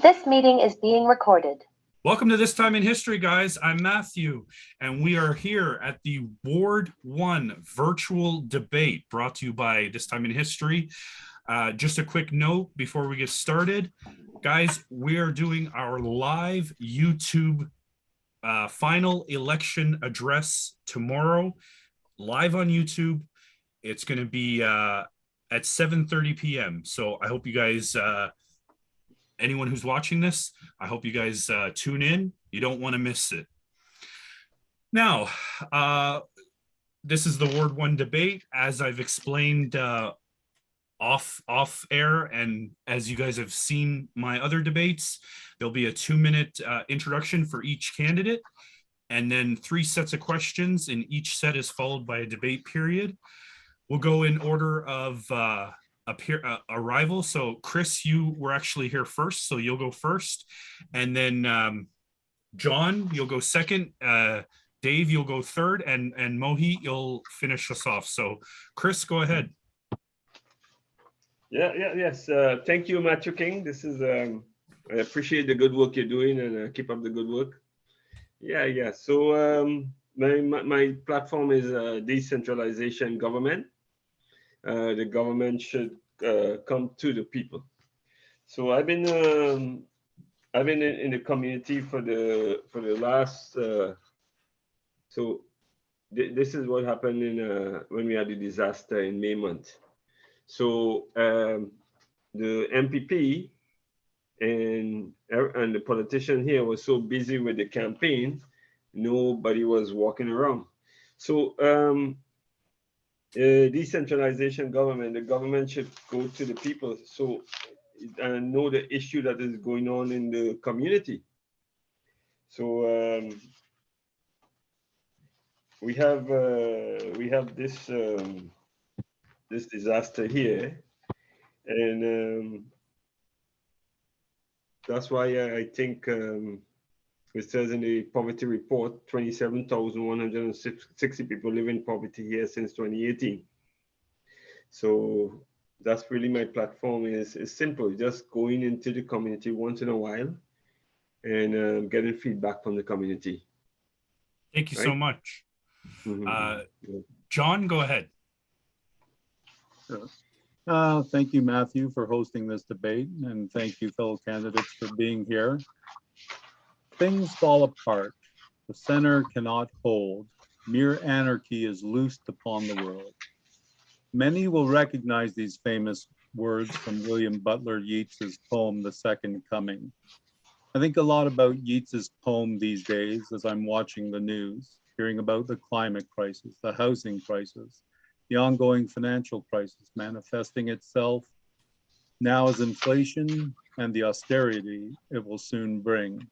This meeting is being recorded. Welcome to This Time in History, guys. I'm Matthew, and we are here at the Ward 1 virtual debate brought to you by This Time in History. Just a quick note before we get started. Guys, we are doing our live YouTube final election address tomorrow, live on YouTube. It's going to be at 7:30 p.m. So I hope you guys... anyone who's watching this, I hope you guys tune in. You don't want to miss it. Now, this is the Ward 1 debate. As I've explained off air, and as you guys have seen my other debates, there'll be a 2-minute introduction for each candidate, and then 3 sets of questions, and each set is followed by a debate period. We'll go in order of arrival. So Chris, you were actually here first, so you'll go first, and then John, you'll go second, Dave, you'll go third, and Mohit, you'll finish us off. So Chris, go ahead. Yes. Thank you, Matthew King. This is I appreciate the good work you're doing, and keep up the good work. Yeah. So my platform is decentralization government. The government should come to the people. So I've been in the community for the last. This is what happened in when we had the disaster in May month. So the MPP and the politician here was so busy with the campaign, nobody was walking around. So decentralization government, the government should go to the people and know the issue that is going on in the community. So we have this this disaster here, and that's why I think it says in the poverty report, 27,160 people live in poverty here since 2018. So that's really my platform. Is simple, just going into the community once in a while and getting feedback from the community. Thank you so much. John, go ahead. Sure. Thank you, Matthew, for hosting this debate, and thank you, fellow candidates, for being here. Things fall apart. The center cannot hold. Mere anarchy is loosed upon the world. Many will recognize these famous words from William Butler Yeats's poem, The Second Coming. I think a lot about Yeats's poem these days as I'm watching the news, hearing about the climate crisis, the housing crisis, the ongoing financial crisis manifesting itself now as inflation and the austerity it will soon bring.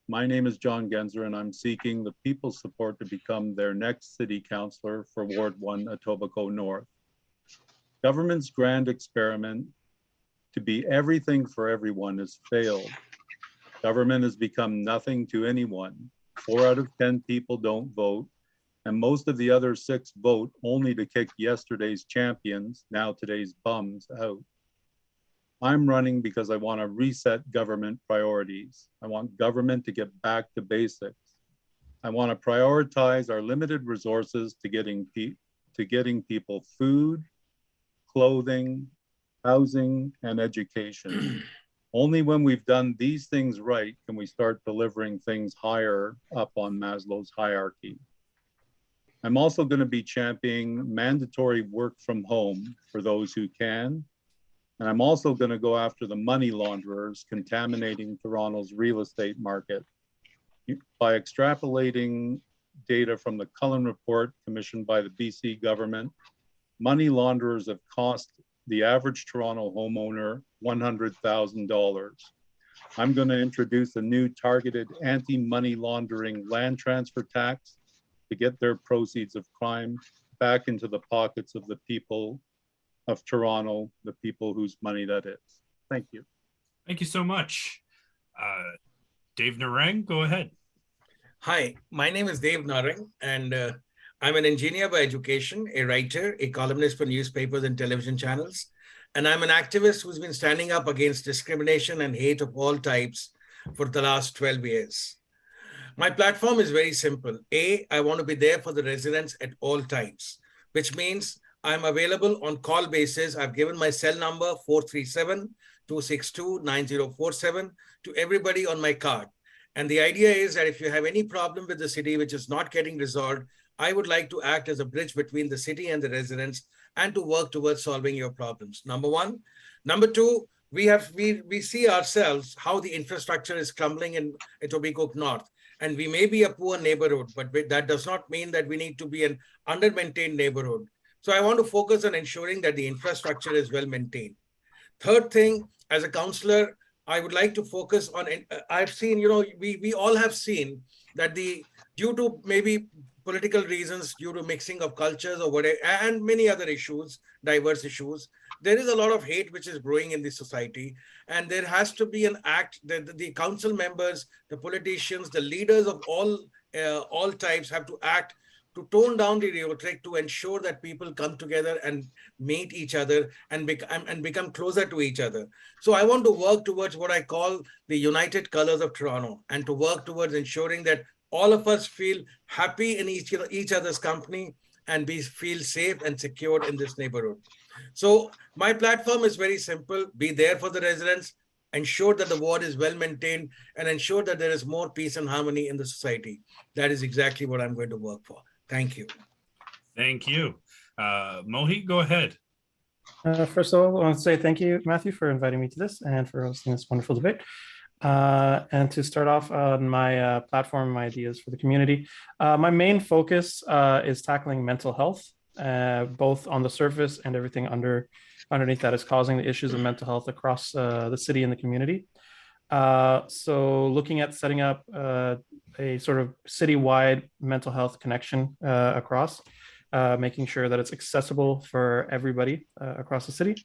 My name is John Genzer, and I'm seeking the people's support to become their next city councillor for Ward 1, Etobicoke North. Government's grand experiment to be everything for everyone has failed. Government has become nothing to anyone. 4 out of 10 people don't vote, and most of the other 6 vote only to kick yesterday's champions, now today's bums, out. I'm running because I want to reset government priorities. I want government to get back to basics. I want to prioritize our limited resources to getting people food, clothing, housing, and education. Only when we've done these things right can we start delivering things higher up on Maslow's hierarchy. I'm also going to be championing mandatory work from home for those who can. And I'm also going to go after the money launderers contaminating Toronto's real estate market. By extrapolating data from the Cullen Report commissioned by the BC government, money launderers have cost the average Toronto homeowner $100,000. I'm going to introduce a new targeted anti-money laundering land transfer tax to get their proceeds of crime back into the pockets of the people of Toronto, the people whose money that is. Thank you. Thank you so much. Dave Narang, go ahead. Hi, my name is Dave Narang, and I'm an engineer by education, a writer, a columnist for newspapers and television channels, and I'm an activist who's been standing up against discrimination and hate of all types for the last 12 years. My platform is very simple. I want to be there for the residents at all times, which means I'm available on call basis. I've given my cell number 437-262-9047 to everybody on my card. And the idea is that if you have any problem with the city which is not getting resolved, I would like to act as a bridge between the city and the residents and to work towards solving your problems. Number one. Number two, we see ourselves how the infrastructure is crumbling in Etobicoke North. And we may be a poor neighborhood, but that does not mean that we need to be an under-maintained neighborhood. So I want to focus on ensuring that the infrastructure is well maintained. Third thing, as a counselor, I would like to focus on, I've seen, we all have seen that due to maybe political reasons, due to mixing of cultures or whatever, and many other issues, diverse issues, there is a lot of hate which is growing in the society. And there has to be an act that the council members, the politicians, the leaders of all types have to act to tone down the rhetoric, to ensure that people come together and meet each other and become closer to each other. So I want to work towards what I call the United Colors of Toronto, and to work towards ensuring that all of us feel happy in each other's company and feel safe and secured in this neighborhood. So my platform is very simple: be there for the residents, ensure that the ward is well maintained, and ensure that there is more peace and harmony in the society. That is exactly what I'm going to work for. Thank you. Thank you. Mohit, go ahead. First of all, I want to say thank you, Matthew, for inviting me to this and for hosting this wonderful debate. And to start off on my platform, my ideas for the community, my main focus is tackling mental health, both on the surface and everything underneath that is causing the issues of mental health across the city and the community. So looking at setting up a sort of citywide mental health connection across, making sure that it's accessible for everybody across the city,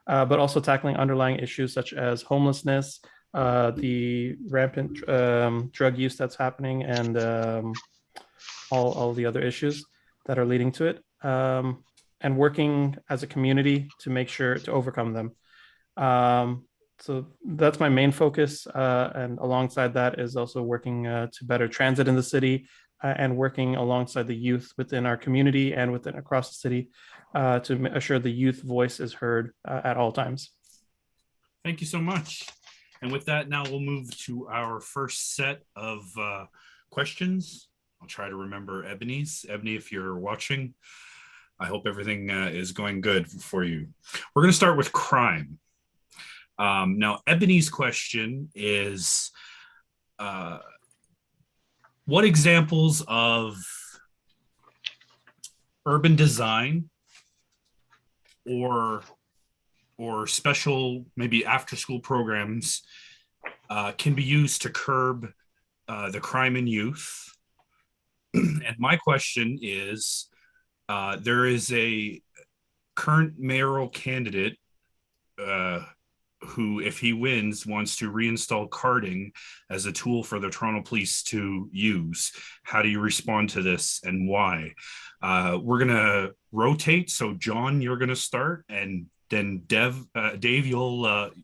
but also tackling underlying issues such as homelessness, the rampant drug use that's happening, and all the other issues that are leading to it, and working as a community to make sure to overcome them. So that's my main focus, and alongside that is also working to better transit in the city, and working alongside the youth within our community and across the city to assure the youth voice is heard at all times. Thank you so much. And with that, now we'll move to our first set of questions. I'll try to remember Ebony's. Ebony, if you're watching, I hope everything is going good for you. We're going to start with crime. Now, Ebony's question is, what examples of urban design or special, maybe after-school programs can be used to curb the crime in youth? And my question is, there is a current mayoral candidate who, if he wins, wants to reinstall carding as a tool for the Toronto Police to use. How do you respond to this, and why? We're gonna rotate. So John, you're gonna start, and then Dave, you'll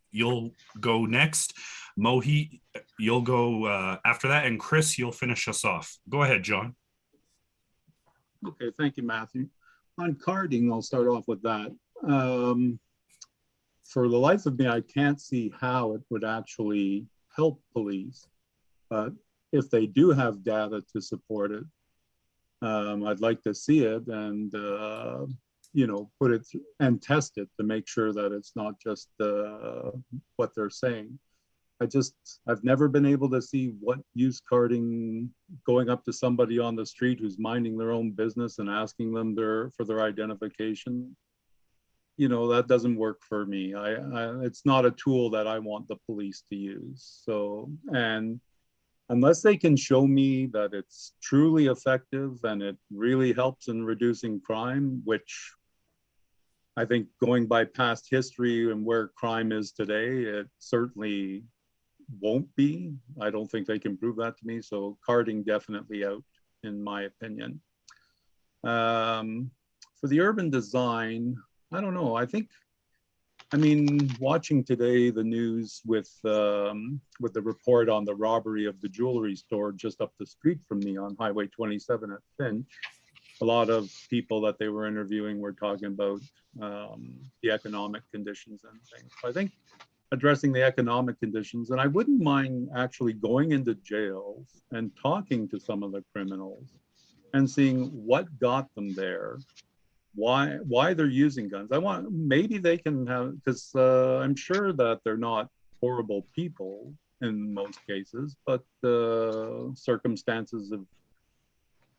go next. Mohit, you'll go after that, and Chris, you'll finish us off. Go ahead, John. Okay, thank you, Matthew. On carding, I'll start off with that. For the life of me, I can't see how it would actually help police. But if they do have data to support it, I'd like to see it and, put it and test it to make sure that it's not just what they're saying. I've never been able to see what use carding, going up to somebody on the street who's minding their own business and asking them for their identification. That doesn't work for me. It's not a tool that I want the police to use. So, and unless they can show me that it's truly effective and it really helps in reducing crime, which I think going by past history and where crime is today, it certainly won't be. I don't think they can prove that to me. So carding definitely out, in my opinion. For the urban design, I don't know. I think I mean, watching today the news with the report on the robbery of the jewelry store just up the street from me on Highway 27 at Finch, a lot of people that they were interviewing were talking about the economic conditions and things. So I think addressing the economic conditions, and I wouldn't mind actually going into jails and talking to some of the criminals and seeing what got them there, why they're using guns. Maybe they can have, because I'm sure that they're not horrible people in most cases, but the circumstances have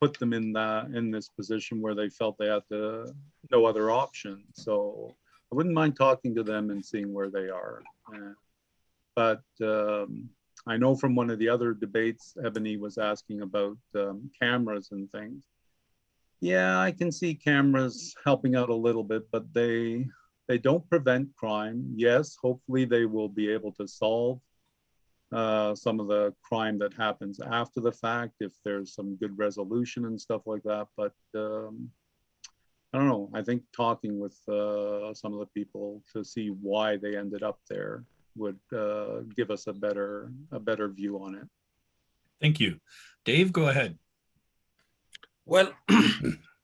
put them in this position where they felt they had no other option. So I wouldn't mind talking to them and seeing where they are. But I know from one of the other debates, Ebony was asking about cameras and things. Yeah, I can see cameras helping out a little bit, but they don't prevent crime. Yes, hopefully they will be able to solve some of the crime that happens after the fact if there's some good resolution and stuff like that. But I don't know. I think talking with some of the people to see why they ended up there would give us a better view on it. Thank you. Dave, go ahead. Well,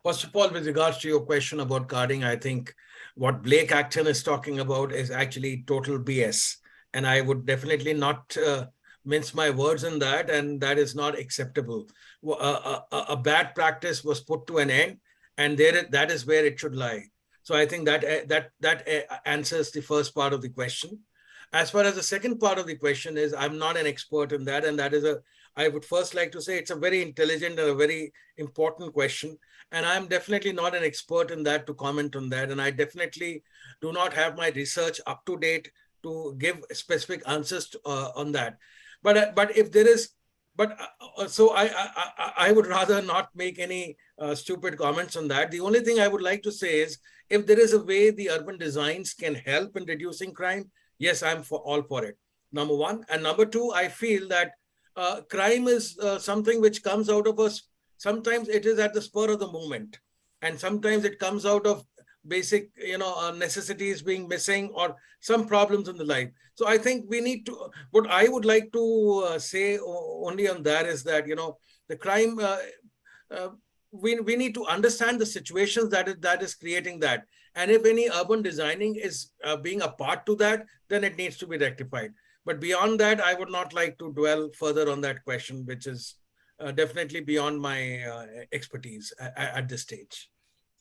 first of all, with regards to your question about carding, I think what Blake Acton is talking about is actually total BS. And I would definitely not mince my words in that, and that is not acceptable. A bad practice was put to an end, and that is where it should lie. So I think that answers the first part of the question. As far as the second part of the question is, I'm not an expert in that, and that is I would first like to say it's a very intelligent and a very important question. And I'm definitely not an expert in that to comment on that. And I definitely do not have my research up to date to give specific answers on that. But if there is, so I would rather not make any stupid comments on that. The only thing I would like to say is, if there is a way the urban designs can help in reducing crime, yes, I'm all for it. Number one. And number two, I feel that crime is something which comes out of us. Sometimes it is at the spur of the moment, and sometimes it comes out of basic, necessities being missing or some problems in the life. So I think we need to. What I would like to say only on that is that the crime. We need to understand the situations that is creating that, and if any urban designing is being a part to that, then it needs to be rectified. But beyond that, I would not like to dwell further on that question, which is definitely beyond my expertise at this stage.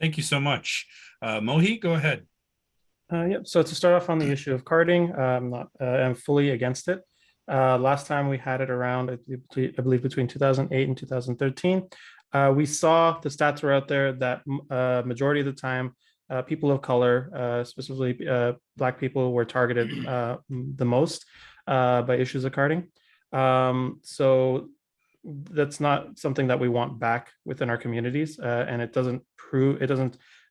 Thank you so much. Mohi, go ahead. Yep. So to start off on the issue of carding, I'm fully against it. Last time we had it around, I believe between 2008 and 2013. We saw the stats were out there that majority of the time, people of color, specifically Black people, were targeted the most by issues of carding. So that's not something that we want back within our communities, and it doesn't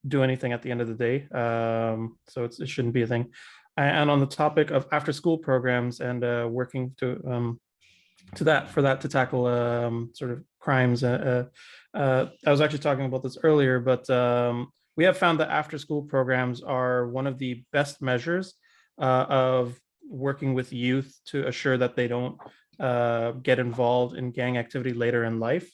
do anything at the end of the day. So it shouldn't be a thing. And on the topic of after-school programs and working to tackle sort of crimes, I was actually talking about this earlier, but we have found that after-school programs are one of the best measures of working with youth to assure that they don't get involved in gang activity later in life,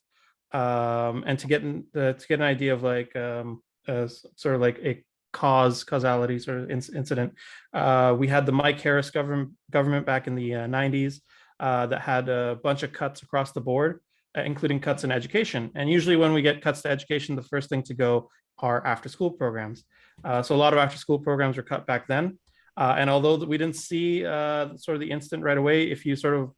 and to get an idea of like sort of like a causality sort of incident. We had the Mike Harris government back in the 90s that had a bunch of cuts across the board, including cuts in education. And usually when we get cuts to education, the first thing to go are after-school programs. So a lot of after-school programs were cut back then. And although we didn't see sort of the instant right away, if you sort of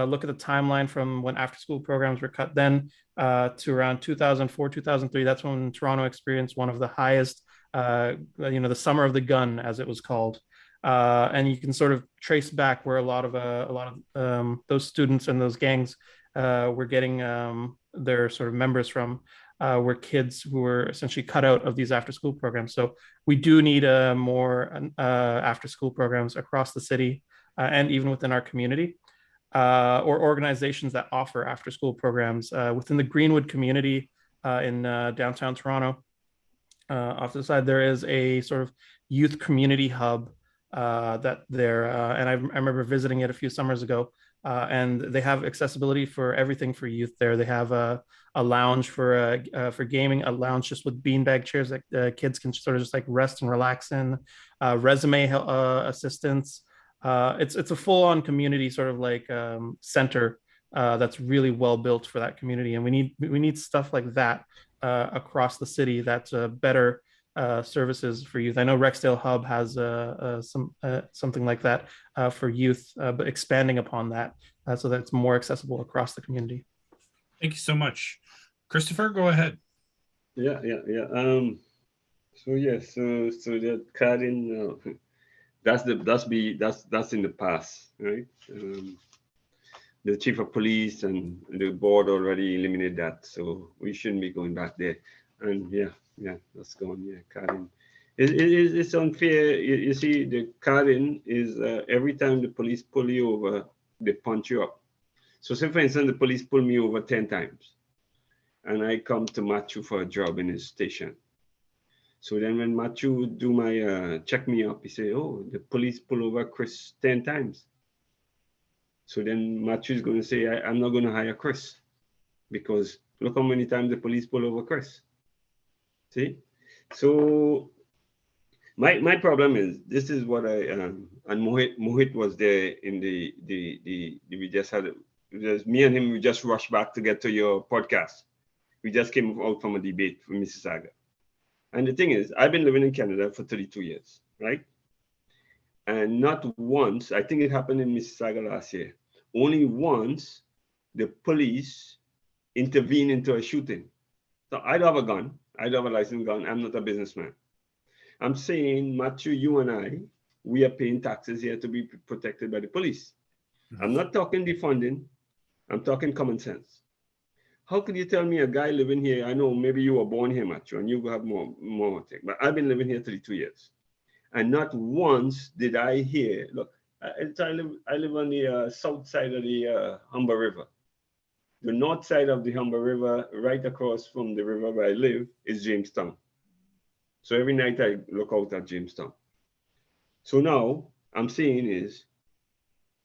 look at the timeline from when after-school programs were cut then to around 2004, 2003, that's when Toronto experienced one of the highest, the summer of the gun, as it was called. And you can sort of trace back where a lot of those students and those gangs were getting their sort of members from, were kids who were essentially cut out of these after-school programs. So we do need more after-school programs across the city and even within our community, or organizations that offer after-school programs within the Greenwood community in downtown Toronto. Off to the side, there is a sort of youth community hub that there, and I remember visiting it a few summers ago. And they have accessibility for everything for youth there. They have a lounge for gaming, a lounge just with beanbag chairs that kids can sort of just like rest and relax in. Resume assistance. It's a full-on community sort of like center that's really well built for that community, and we need stuff like that across the city. That's better services for youth. I know Rexdale Hub has something like that for youth, but expanding upon that so that it's more accessible across the community. Thank you so much. Christopher, go ahead. Yeah. So yes, so that carding, that's in the past, right? The chief of police and the board already eliminated that, so we shouldn't be going back there. And yeah, that's gone. Yeah, carding. It's unfair. You see, the carding is every time the police pull you over, they punch you up. So say for instance, the police pull me over 10 times, and I come to Matthew for a job in his station. So then when Matthew do my check me up, he say, oh, the police pull over Chris 10 times. So then Matthew is going to say, I'm not going to hire Chris, because look how many times the police pull over Chris. See? So my problem is, this is what and Mohit was there in we just had, me and him, we just rushed back to get to your podcast. We just came out from a debate from Mississauga. And the thing is, I've been living in Canada for 32 years, right? And not once, I think it happened in Mississauga last year, only once the police intervene into a shooting. So I don't have a gun. I don't have a licensed gun. I'm not a businessman. I'm saying, Matthew, you and I, we are paying taxes here to be protected by the police. I'm not talking defunding. I'm talking common sense. How could you tell me a guy living here, I know maybe you were born here, Matthew, and you have more thing, but I've been living here 32 years. And not once did I hear, look, I live on the south side of the Humber River. The north side of the Humber River, right across from the river where I live, is Jamestown. So every night I look out at Jamestown. So now I'm saying is,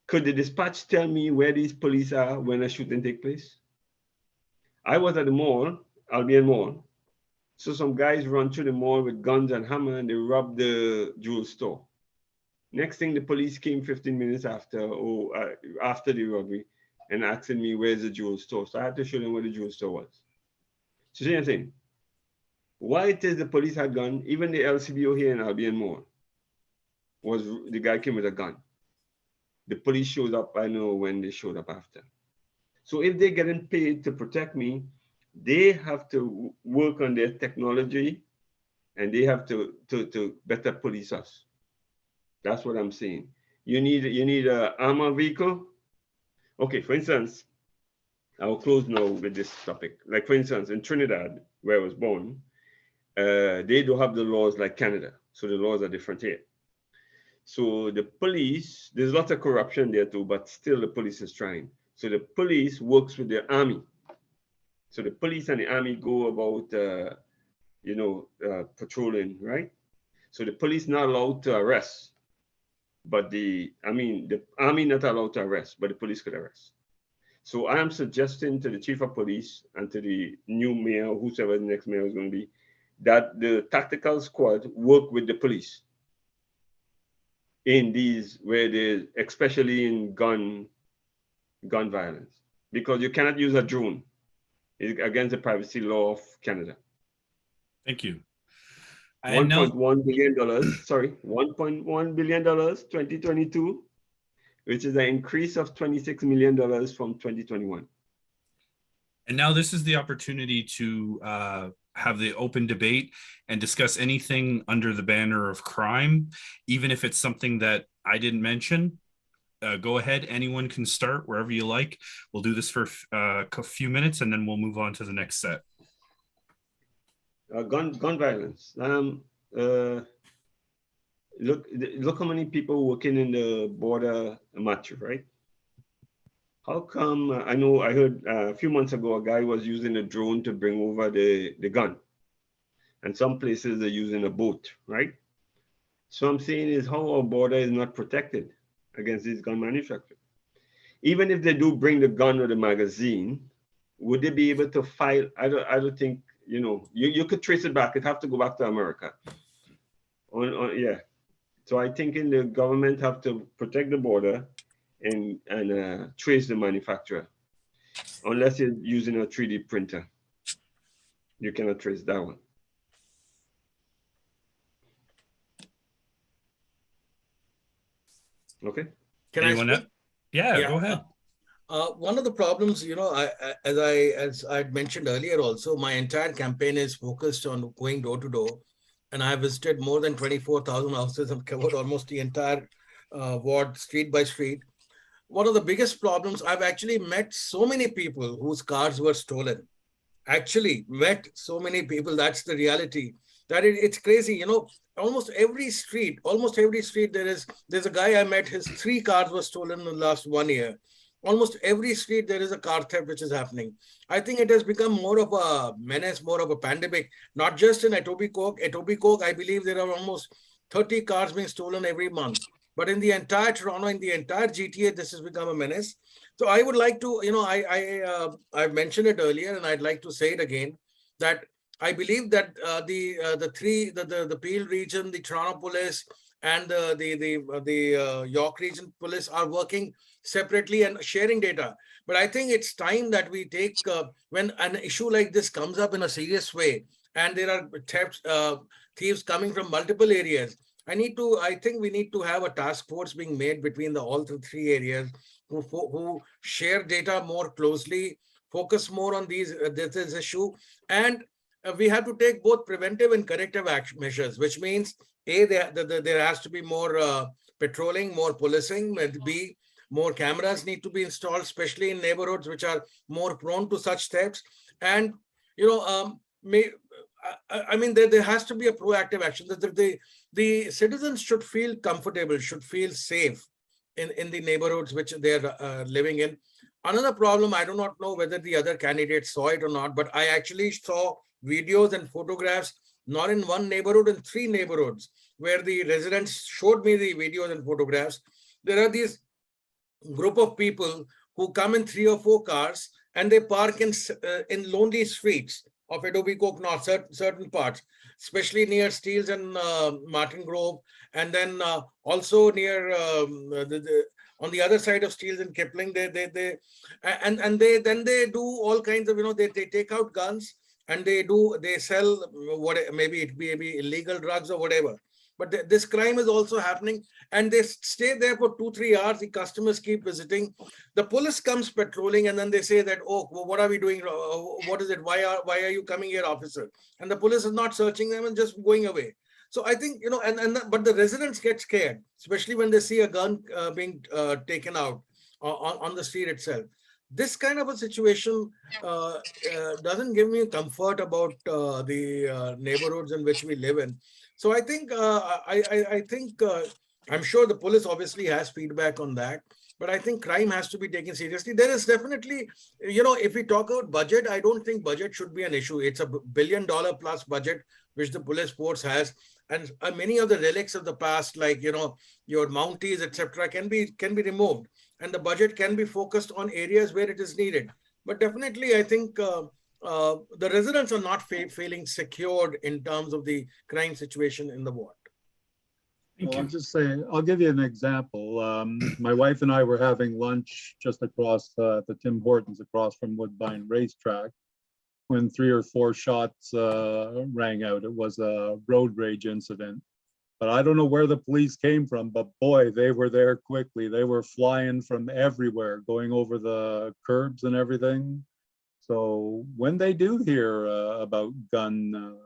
could the dispatch tell me where these police are when a shooting take place? I was at the mall, Albion Mall. So some guys run through the mall with guns and hammer and they rob the jewel store. Next thing, the police came 15 minutes after the robbery and asking me, where's the jewel store? So I had to show them where the jewel store was. So see what I'm saying? Why it is the police had gun, even the LCBO here in Albion Mall, the guy came with a gun. The police showed up, I know when they showed up after. So if they're getting paid to protect me, they have to work on their technology and they have to better police us. That's what I'm saying. You need an armored vehicle. Okay, for instance, I'll close now with this topic. Like for instance, in Trinidad, where I was born, they don't have the laws like Canada. So the laws are different here. So the police, there's lots of corruption there too, but still the police is trying. So the police works with the army. So the police and the army go about, patrolling, right? So the police not allowed to arrest, but the army not allowed to arrest, but the police could arrest. So I am suggesting to the chief of police and to the new mayor, whoever the next mayor is going to be, that the tactical squad work with the police in these, where there's, especially in gun violence, because you cannot use a drone. It's against the privacy law of Canada. Thank you. $1.1 billion, sorry, $1.1 billion, 2022, which is an increase of $26 million from 2021. And now this is the opportunity to have the open debate and discuss anything under the banner of crime, even if it's something that I didn't mention. Go ahead, anyone can start wherever you like. We'll do this for a few minutes and then we'll move on to the next set. Gun violence. Look how many people working in the border match, right? How come, I heard a few months ago, a guy was using a drone to bring over the gun. And some places they're using a boat, right? So I'm saying is how our border is not protected against these gun manufacturers. Even if they do bring the gun or the magazine, would they be able to file? I don't think, you know, you could trace it back. It'd have to go back to America. Yeah. So I think in the government have to protect the border and trace the manufacturer. Unless you're using a 3D printer, you cannot trace that one. Okay. Can Anyone I else? speak? Yeah, Yeah. go ahead. One of the problems, you know, as I mentioned earlier, also my entire campaign is focused on going door to door, and I have visited more than 24,000 houses and covered almost the entire ward, street by street. One of the biggest problems, I've actually met so many people whose cars were stolen. Actually, met so many people. That's the reality. It's crazy, you know. Almost every street, there's a guy I met. His 3 cars were stolen in the last 1 year. Almost every street there is a car theft which is happening. I think it has become more of a menace, more of a pandemic. Not just in Etobicoke. Etobicoke, I believe there are almost 30 cars being stolen every month. But in the entire Toronto, in the entire GTA, this has become a menace. So I would like to, you know, I've mentioned it earlier, and I'd like to say it again, that I believe that the Peel region, the Toronto Police, and the York Region Police are working separately and sharing data. But I think it's time that we take when an issue like this comes up in a serious way, and there are thieves coming from multiple areas. I think we need to have a task force being made between all the 3 areas who share data more closely, focus more on this issue, and we have to take both preventive and corrective action measures, which means there has to be more patrolling, more policing, and B, more cameras need to be installed, especially in neighborhoods which are more prone to such thefts. And you know, I mean, there has to be a proactive action. The citizens should feel comfortable, should feel safe in the neighborhoods which they're living in. Another problem, I do not know whether the other candidates saw it or not, but I actually saw videos and photographs, not in one neighborhood, in 3 neighborhoods, where the residents showed me the videos and photographs. There are these group of people who come in 3 or 4 cars, and they park in lonely streets of Etobicoke North, certain parts, especially near Steeles and Martin Grove, and then also near on the other side of Steeles and Kipling. They do all kinds of, you know, they take out guns, and they sell what, maybe it may be illegal drugs or whatever. But this crime is also happening, and they stay there for 2-3 hours. The customers keep visiting. The police comes patrolling, and then they say that, oh, what are we doing? What is it? Why are you coming here, officer? And the police is not searching them and just going away. So I think, you know, but the residents get scared, especially when they see a gun being taken out on the street itself. This kind of a situation doesn't give me comfort about the neighborhoods in which we live in. So I think I'm sure the police obviously has feedback on that, but I think crime has to be taken seriously. There is definitely, you know, if we talk about budget, I don't think budget should be an issue. It's a $1 billion plus budget which the police force has, and many of the relics of the past, like, you know, your Mounties, etc., can be removed, and the budget can be focused on areas where it is needed. But definitely, I think the residents are not feeling secured in terms of the crime situation in the ward. Well, I'll just say, I'll give you an example. My wife and I were having lunch just across the Tim Hortons, across from Woodbine Racetrack, when 3 or 4 shots rang out. It was a road rage incident. But I don't know where the police came from, but boy, they were there quickly. They were flying from everywhere, going over the curbs and everything. So when they do hear about gun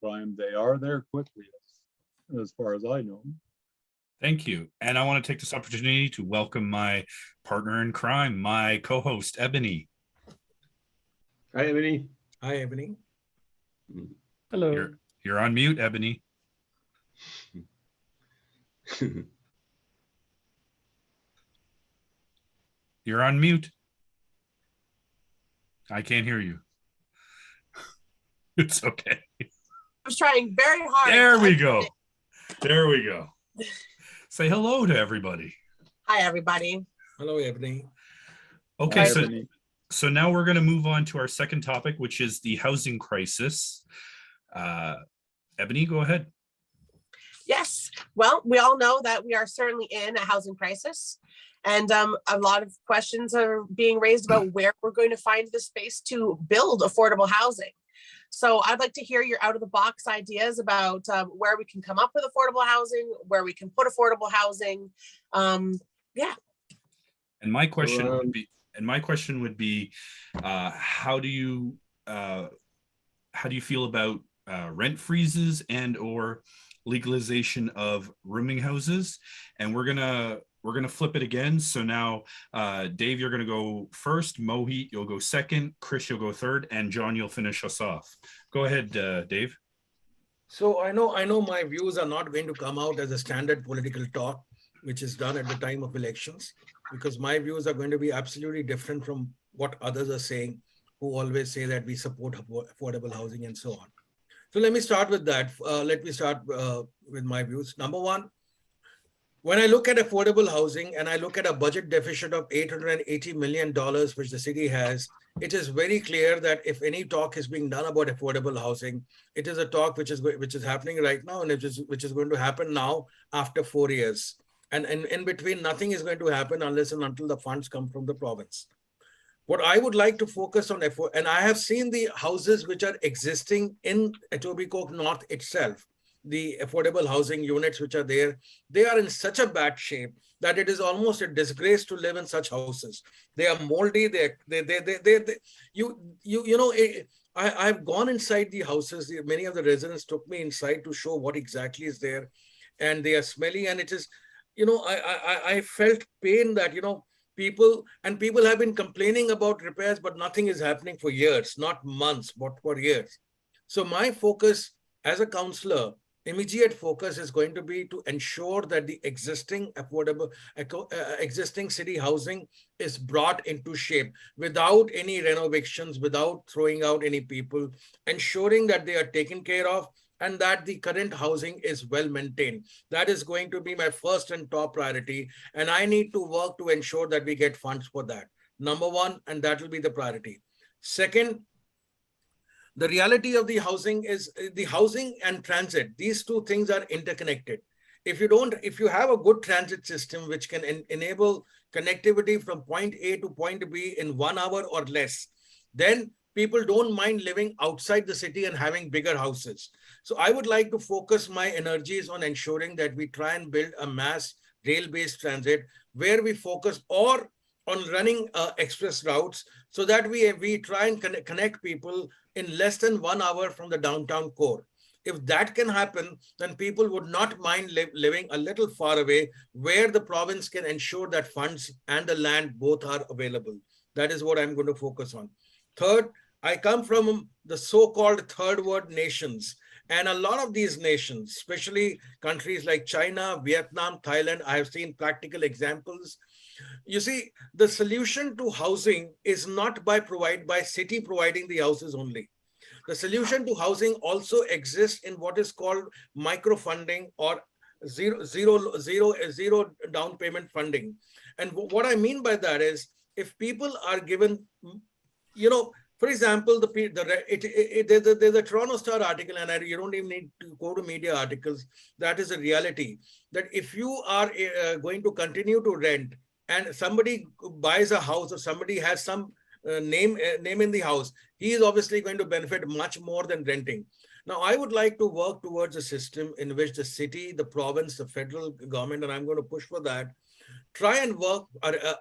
crime, they are there quickly, as far as I know. Thank you. And I want to take this opportunity to welcome my partner in crime, my co-host, Ebony. Hi, Ebony. Hi, Ebony. Hello. You're on mute, Ebony. You're on mute. I can't hear you. It's okay. I was trying very hard. There we go. There we go. Say hello to everybody. Hi, everybody. Hello, Ebony. Okay, Hi, so Ebony. now we're going to move on to our second topic, which is the housing crisis. Ebony, go ahead. Yes. Well, we all know that we are certainly in a housing crisis. And a lot of questions are being raised about where we're going to find the space to build affordable housing. So I'd like to hear your out of the box ideas about where we can come up with affordable housing, where we can put affordable housing. Yeah. And my question would be, how do you feel about rent freezes and or legalization of rooming houses? And we're gonna flip it again. So now, Dave, you're gonna go first. Mohit, you'll go second. Chris, you'll go third, and John, you'll finish us off. Go ahead, Dave. So I know my views are not going to come out as a standard political talk, which is done at the time of elections, because my views are going to be absolutely different from what others are saying, who always say that we support affordable housing and so on. So let me start with that. Let me start with my views. Number one, when I look at affordable housing and I look at a budget deficit of $880 million, which the city has, it is very clear that if any talk is being done about affordable housing, it is a talk which is happening right now and which is going to happen now after 4 years. And in between, nothing is going to happen unless and until the funds come from the province. What I would like to focus on, and I have seen the houses which are existing in Etobicoke North itself, the affordable housing units which are there, they are in such a bad shape that it is almost a disgrace to live in such houses. They are moldy. I've gone inside the houses. Many of the residents took me inside to show what exactly is there, and they are smelly. And it is, I felt pain that people have been complaining about repairs, but nothing is happening for years, not months, but for years. So my focus as a councillor, immediate focus is going to be to ensure that the existing affordable, existing city housing is brought into shape without any renovations, without throwing out any people, ensuring that they are taken care of and that the current housing is well maintained. That is going to be my first and top priority. And I need to work to ensure that we get funds for that. Number one, and that will be the priority. Second, the reality of the housing is the housing and transit. These two things are interconnected. If you have a good transit system which can enable connectivity from point A to point B in 1 hour or less, then people don't mind living outside the city and having bigger houses. So I would like to focus my energies on ensuring that we try and build a mass rail-based transit where we focus or on running express routes so that we try and connect people in less than 1 hour from the downtown core. If that can happen, then people would not mind living a little far away where the province can ensure that funds and the land both are available. That is what I'm going to focus on. Third, I come from the so-called third world nations. And a lot of these nations, especially countries like China, Vietnam, Thailand, I have seen practical examples. You see, the solution to housing is not by city providing the houses only. The solution to housing also exists in what is called microfunding or zero down payment funding. And what I mean by that is, if people are given, for example, there's a Toronto Star article, and you don't even need to go to media articles. That is a reality that if you are going to continue to rent and somebody buys a house or somebody has some name in the house, he is obviously going to benefit much more than renting. Now, I would like to work towards a system in which the city, the province, the federal government, and I'm going to push for that, try and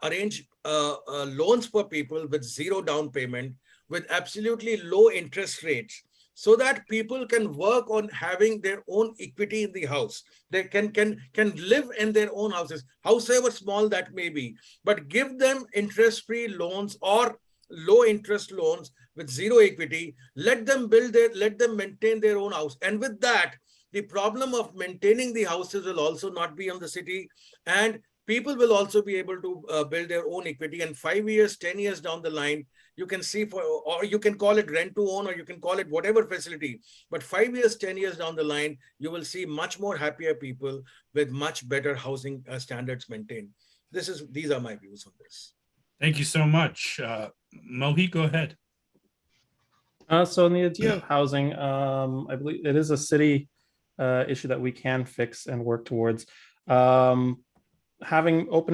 arrange loans for people with zero down payment, with absolutely low interest rates, so that people can work on having their own equity in the house. They can live in their own houses, however small that may be, but give them interest-free loans or low interest loans with zero equity. Let them maintain their own house. And with that, the problem of maintaining the houses will also not be on the city, and people will also be able to build their own equity. And 5 years, 10 years down the line, you can see or you can call it rent to own, or you can call it whatever facility. But 5 years, 10 years down the line, you will see much more happier people with much better housing standards maintained. These are my views on this. Thank you so much. Mohi, go ahead. So in the idea of housing, I believe it is a city issue that we can fix and work towards. Opening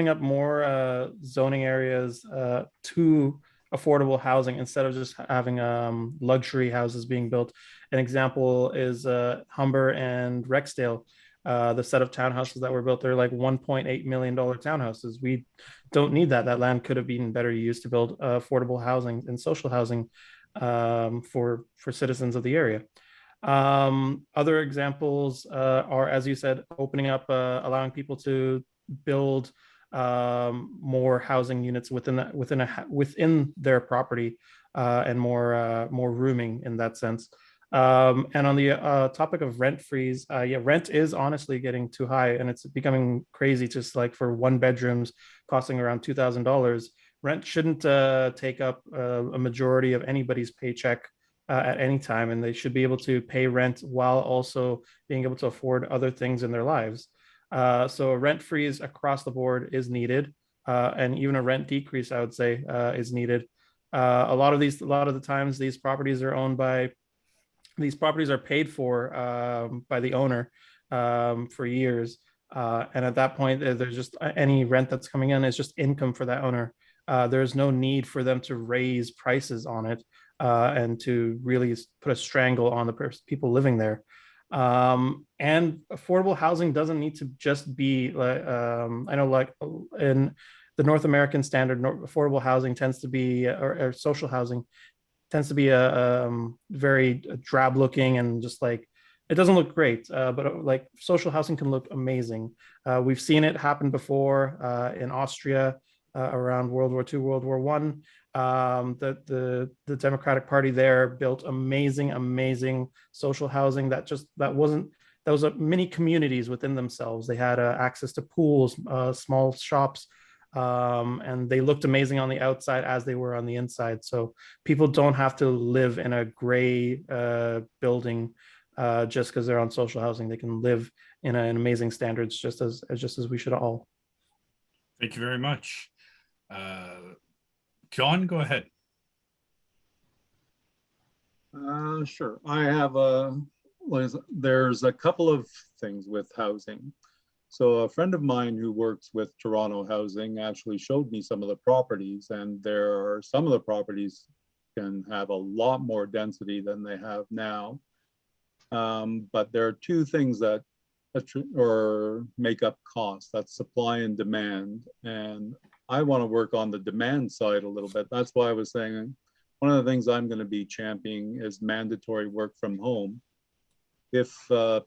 up more zoning areas to affordable housing instead of just having luxury houses being built. An example is Humber and Rexdale. The set of townhouses that were built, they're like $1.8 million townhouses. We don't need that. That land could have been better used to build affordable housing and social housing for citizens of the area. Other examples are, as you said, opening up, allowing people to build more housing units within their property and more rooming in that sense. And on the topic of rent freeze, yeah, rent is honestly getting too high, and it's becoming crazy. Just like for one bedrooms costing around $2,000, rent shouldn't take up a majority of anybody's paycheck at any time, and they should be able to pay rent while also being able to afford other things in their lives. So a rent freeze across the board is needed, and even a rent decrease, I would say, is needed. A lot of the times, these properties are paid for by the owner for years, and at that point, there's just any rent that's coming in is just income for that owner. There's no need for them to raise prices on it and to really put a strangle on the people living there. And affordable housing doesn't need to just be like, I know like in the North American standard, affordable housing tends to be, or social housing tends to be a very drab looking and just like, it doesn't look great, but like social housing can look amazing. We've seen it happen before in Austria around World War II, World War I. The Democratic Party there built amazing social housing that was mini communities within themselves. They had access to pools, small shops, and they looked amazing on the outside as they were on the inside. So people don't have to live in a gray building just because they're on social housing. They can live in an amazing standards just as we should all. Thank you very much. John, go ahead. Sure. I have there's a couple of things with housing. So a friend of mine who works with Toronto Housing actually showed me some of the properties, and some of the properties can have a lot more density than they have now. But there are two things that make up cost. That's supply and demand. And I want to work on the demand side a little bit. That's why I was saying one of the things I'm going to be championing is mandatory work from home. If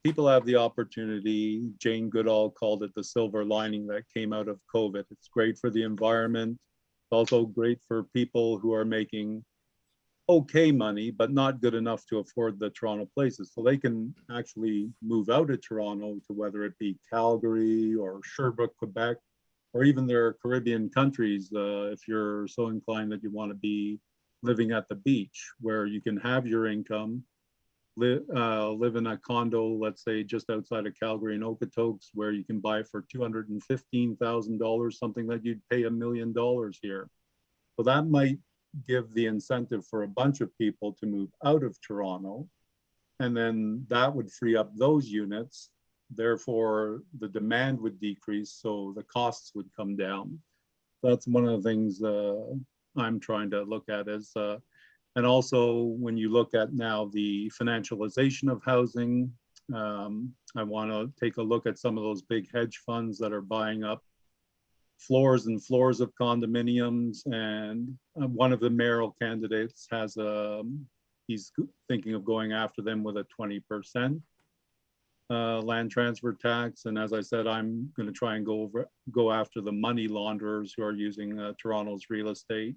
people have the opportunity, Jane Goodall called it the silver lining that came out of COVID. It's great for the environment. It's also great for people who are making okay money, but not good enough to afford the Toronto places. So they can actually move out of Toronto to whether it be Calgary or Sherbrooke, Quebec, or even their Caribbean countries, if you're so inclined that you want to be living at the beach, where you can have your income, live in a condo, let's say just outside of Calgary in Okotoks, where you can buy for $215,000, something that you'd pay $1 million here. So that might give the incentive for a bunch of people to move out of Toronto, and then that would free up those units. Therefore, the demand would decrease, so the costs would come down. That's one of the things I'm trying to look at is, and also when you look at now the financialization of housing, I want to take a look at some of those big hedge funds that are buying up floors and floors of condominiums. And one of the mayoral candidates has he's thinking of going after them with a 20% land transfer tax. And as I said, I'm going to try and go after the money launderers who are using Toronto's real estate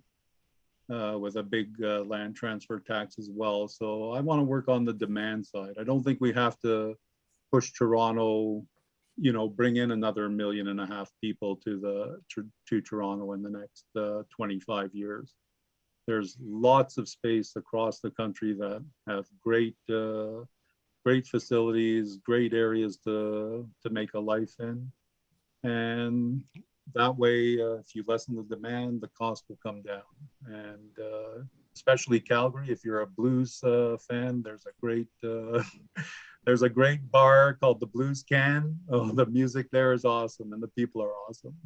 with a big land transfer tax as well. So I want to work on the demand side. I don't think we have to push Toronto bring in another 1.5 million people to Toronto in the next 25 years. There's lots of space across the country that have great facilities, great areas to make a life in. And that way, if you lessen the demand, the cost will come down. And especially Calgary, if you're a blues fan, there's a great bar called the Blues Can. Oh, the music there is awesome, and the people are awesome.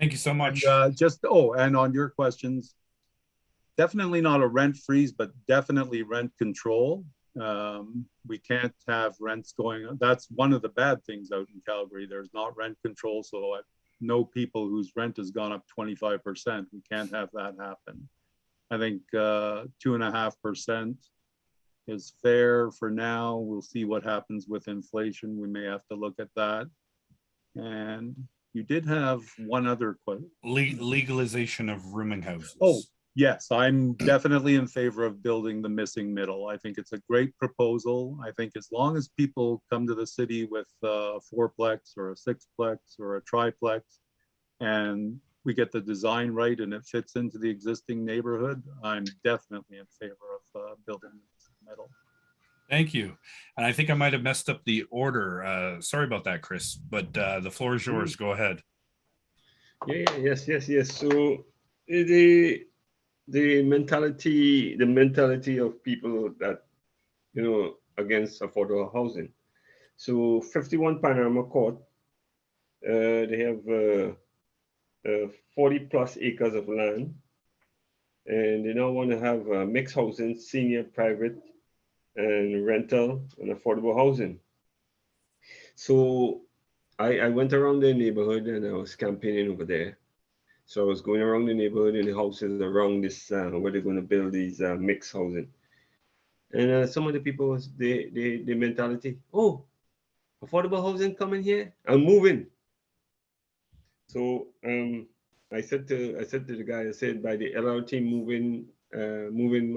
Thank you so much. And and on your questions, definitely not a rent freeze, but definitely rent control. We can't have rents going. That's one of the bad things out in Calgary. There's not rent control, so I know people whose rent has gone up 25%. We can't have that happen. I think 2.5% is fair for now. We'll see what happens with inflation. We may have to look at that. And you did have one other question. Legalization of rooming houses. Oh, yes, I'm definitely in favor of building the missing middle. I think it's a great proposal. I think as long as people come to the city with a fourplex or a sixplex or a triplex, and we get the design right and it fits into the existing neighborhood, I'm definitely in favor of building the missing middle. Thank you. And I think I might have messed up the order. Sorry about that, Chris, but the floor is yours. Go ahead. Yes. So the mentality of people that, against affordable housing. So 51 Panorama Court, they have 40 plus acres of land, and they now want to have mixed housing, senior, private, and rental and affordable housing. So I went around the neighborhood and I was campaigning over there. So I was going around the neighborhood and the houses around this where they're going to build these mixed housing. And some of the people was the mentality, oh, affordable housing coming here, I'm moving. So I said to the guy, I said, by the LRT moving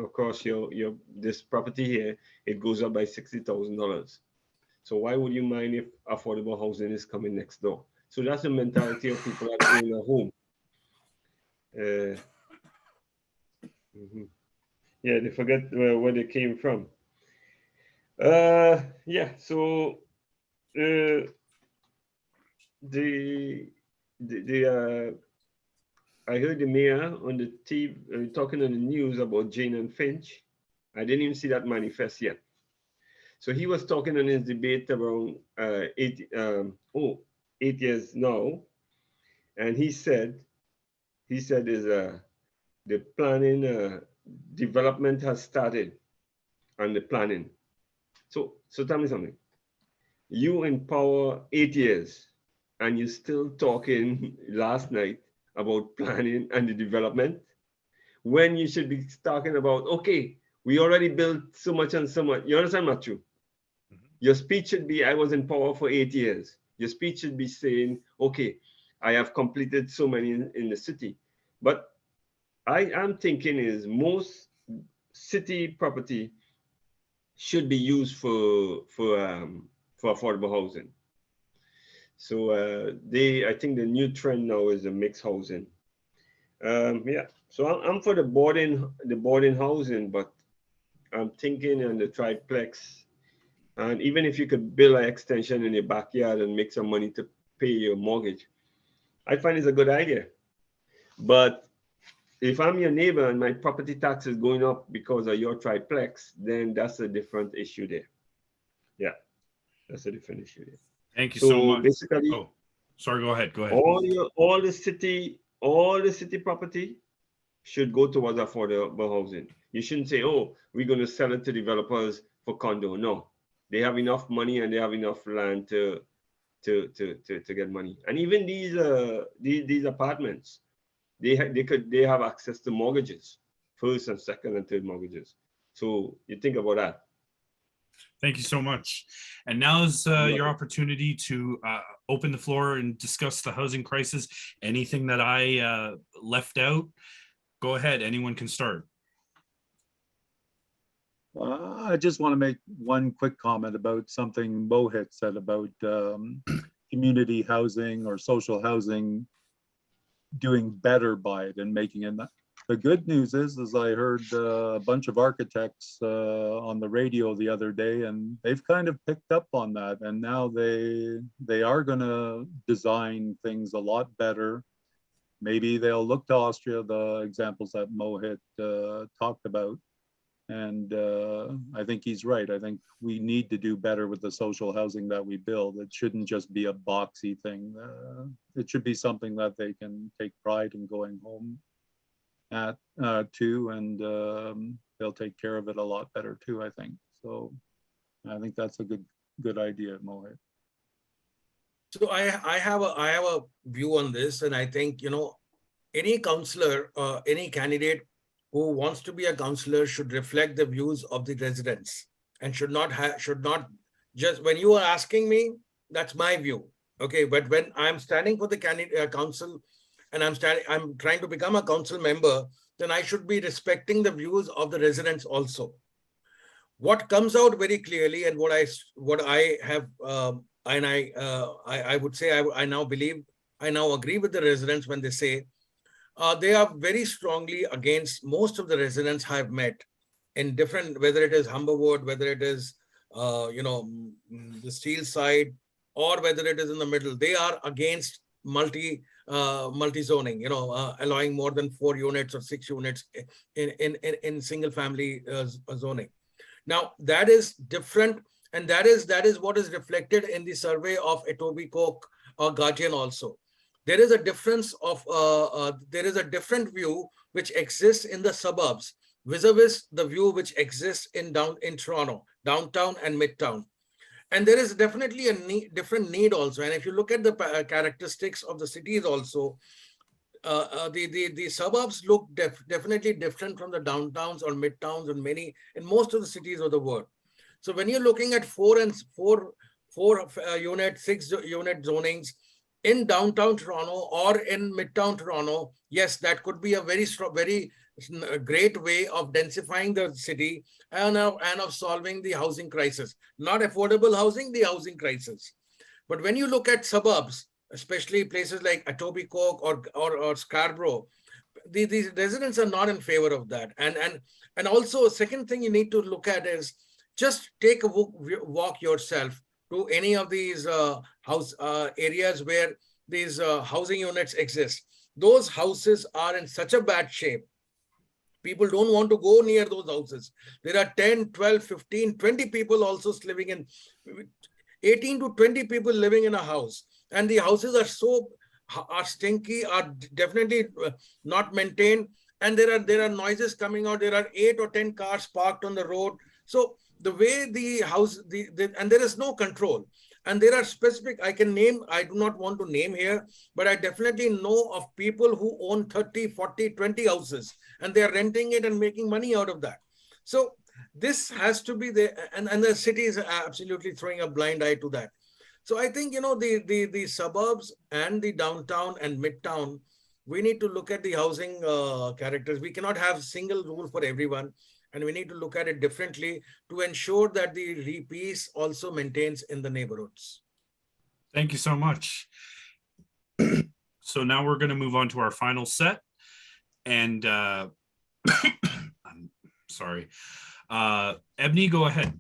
across your this property here, it goes up by $60,000. So why would you mind if affordable housing is coming next door? So that's the mentality of people that own a home. Yeah, they forget where they came from. Yeah, so I heard the mayor on the TV talking on the news about Jane and Finch. I didn't even see that manifest yet. So he was talking on his debate around 8 years now, and he said is the planning development has started on the planning. So tell me something. You in power 8 years, and you're still talking last night about planning and the development, when you should be talking about, okay, we already built so much and so much. You understand, Matthew? Mm-hmm. Your speech should be, I was in power for 8 years. Your speech should be saying, okay, I have completed so many in the city. But I'm thinking is most city property should be used for affordable housing. So I think the new trend now is the mixed housing. Yeah, so I'm for the boarding housing, but I'm thinking on the triplex, and even if you could build an extension in your backyard and make some money to pay your mortgage, I find it's a good idea. But if I'm your neighbor and my property tax is going up because of your triplex, then that's a different issue there. Yeah, that's a different issue there. Thank you so much. Basically, oh, sorry, go ahead. All the city property should go towards affordable housing. You shouldn't say, oh, we're going to sell it to developers for condo. No, they have enough money and they have enough land to get money. And even these apartments, they have access to mortgages, first and second and third mortgages. So you think about that. Thank you so much. And now is your opportunity to open the floor and discuss the housing crisis. Anything that I left out, go ahead. Anyone can start. I just want to make one quick comment about something Mohit said about community housing or social housing doing better by it and making it. The good news is I heard a bunch of architects on the radio the other day, and they've kind of picked up on that, and now they are going to design things a lot better. Maybe they'll look to Austria, the examples that Mohit talked about. And I think he's right. I think we need to do better with the social housing that we build. It shouldn't just be a boxy thing. It should be something that they can take pride in going home at too, and they'll take care of it a lot better too, I think. So I think that's a good idea, Mohit. So I have a view on this, and I think, you know, any counselor, any candidate who wants to be a counselor should reflect the views of the residents, and should not just, when you are asking me, that's my view. Okay, but when I'm standing for the candidate council, and I'm trying to become a council member, then I should be respecting the views of the residents also. What comes out very clearly, and what I have, and I would say I now believe, I now agree with the residents when they say they are very strongly against. Most of the residents I've met in different, whether it is Humberwood, whether it is you know, the Steel Side, or whether it is in the middle, they are against multi-zoning, you know, allowing more than 4 units or 6 units in single family zoning. Now that is different, and that is what is reflected in the survey of Etobicoke or Guardian also. There is a difference of there is a different view which exists in the suburbs vis-a-vis the view which exists in Toronto, downtown and midtown. And there is definitely a different need also. And if you look at the characteristics of the cities also, the suburbs look definitely different from the downtowns or midtowns in most of the cities of the world. So when you're looking at 4 unit, 6 unit zonings in downtown Toronto or in midtown Toronto, yes, that could be a very great way of densifying the city and of solving the housing crisis. Not affordable housing, the housing crisis. But when you look at suburbs, especially places like Etobicoke or Scarborough, these residents are not in favor of that. And also, a second thing you need to look at is just take a walk yourself to any of these areas where these housing units exist. Those houses are in such a bad shape. People don't want to go near those houses. There are 10, 12, 15, 20 people also living in, 18 to 20 people living in a house. And the houses are stinky, are definitely not maintained. And there are noises coming out. There are 8 or 10 cars parked on the road. So the way the house, and there is no control. And there are specific, I can name, I do not want to name here, but I definitely know of people who own 30, 40, 20 houses, and they're renting it and making money out of that. So this has to be there, and the city is absolutely throwing a blind eye to that. So I think, you know, the suburbs and the downtown and midtown, we need to look at the housing characters. We cannot have single rule for everyone. And we need to look at it differently to ensure that the peace also maintains in the neighborhoods. Thank you so much. So now we're going to move on to our final set. And I'm sorry. Ebony, go ahead.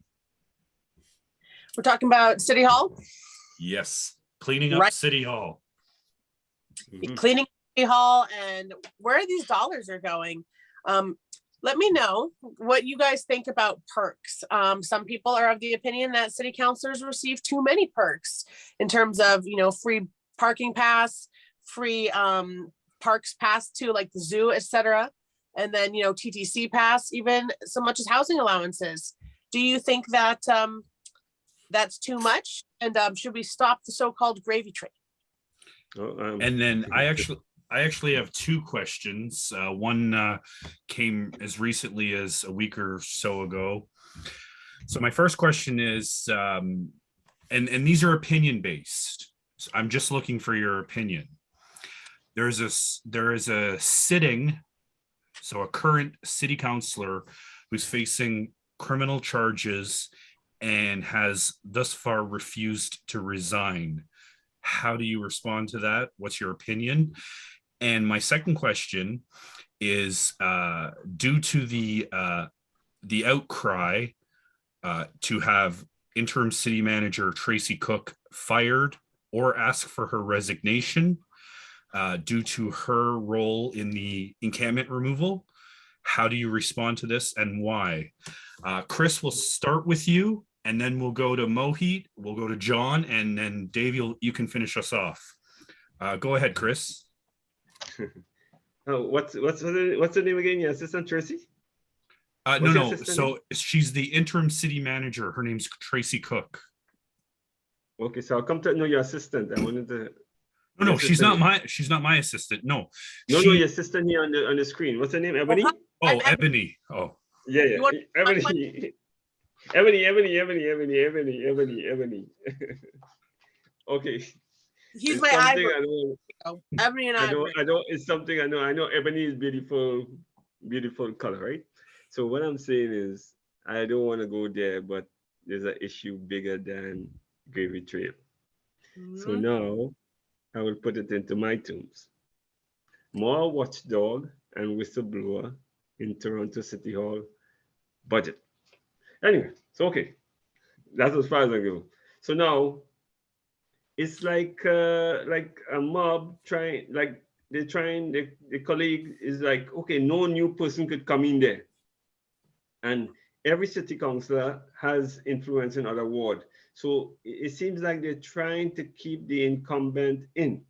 We're talking about City Hall? Yes. Cleaning up City Hall. Cleaning City Hall, and where these dollars are going. Let me know what you guys think about perks. Some people are of the opinion that city councilors receive too many perks in terms of, you know, free parking pass, free parks pass to like the zoo, etc. And then, you know, TTC pass, even so much as housing allowances. Do you think that that's too much? And should we stop the so-called gravy train? And then I actually have 2 questions. One came as recently as a week or so ago. So my first question is, and these are opinion based. So I'm just looking for your opinion. There is a sitting, so a current city councilor who's facing criminal charges and has thus far refused to resign. How do you respond to that? What's your opinion? And my second question is, due to the outcry to have interim city manager Tracy Cook fired or ask for her resignation due to her role in the encampment removal, how do you respond to this and why? Chris, we'll start with you, and then we'll go to Mohit, we'll go to John, and then Dave, you can finish us off. Go ahead, Chris. What's the name again? Your assistant Tracy? No. So she's the interim city manager. Her name's Tracy Cook. Okay, so I'll come to know your assistant. I wanted to. No, she's not my assistant. No, no, your assistant here on the screen. What's her name? Ebony? Oh, Ebony. Oh. Yeah. Ebony. Ebony. Okay. He's my eyebrow. Ebony and I. I know it's something I know. I know Ebony is beautiful color, right? So what I'm saying is I don't want to go there, but there's an issue bigger than Gravy Trail. So now I will put it into my terms. More watchdog and whistleblower in Toronto City Hall budget. Anyway, so okay. That's as far as I go. So now it's like a mob trying, like the colleague is like, okay, no new person could come in there. And every city councillor has influence in other ward. So it seems like they're trying to keep the incumbent in.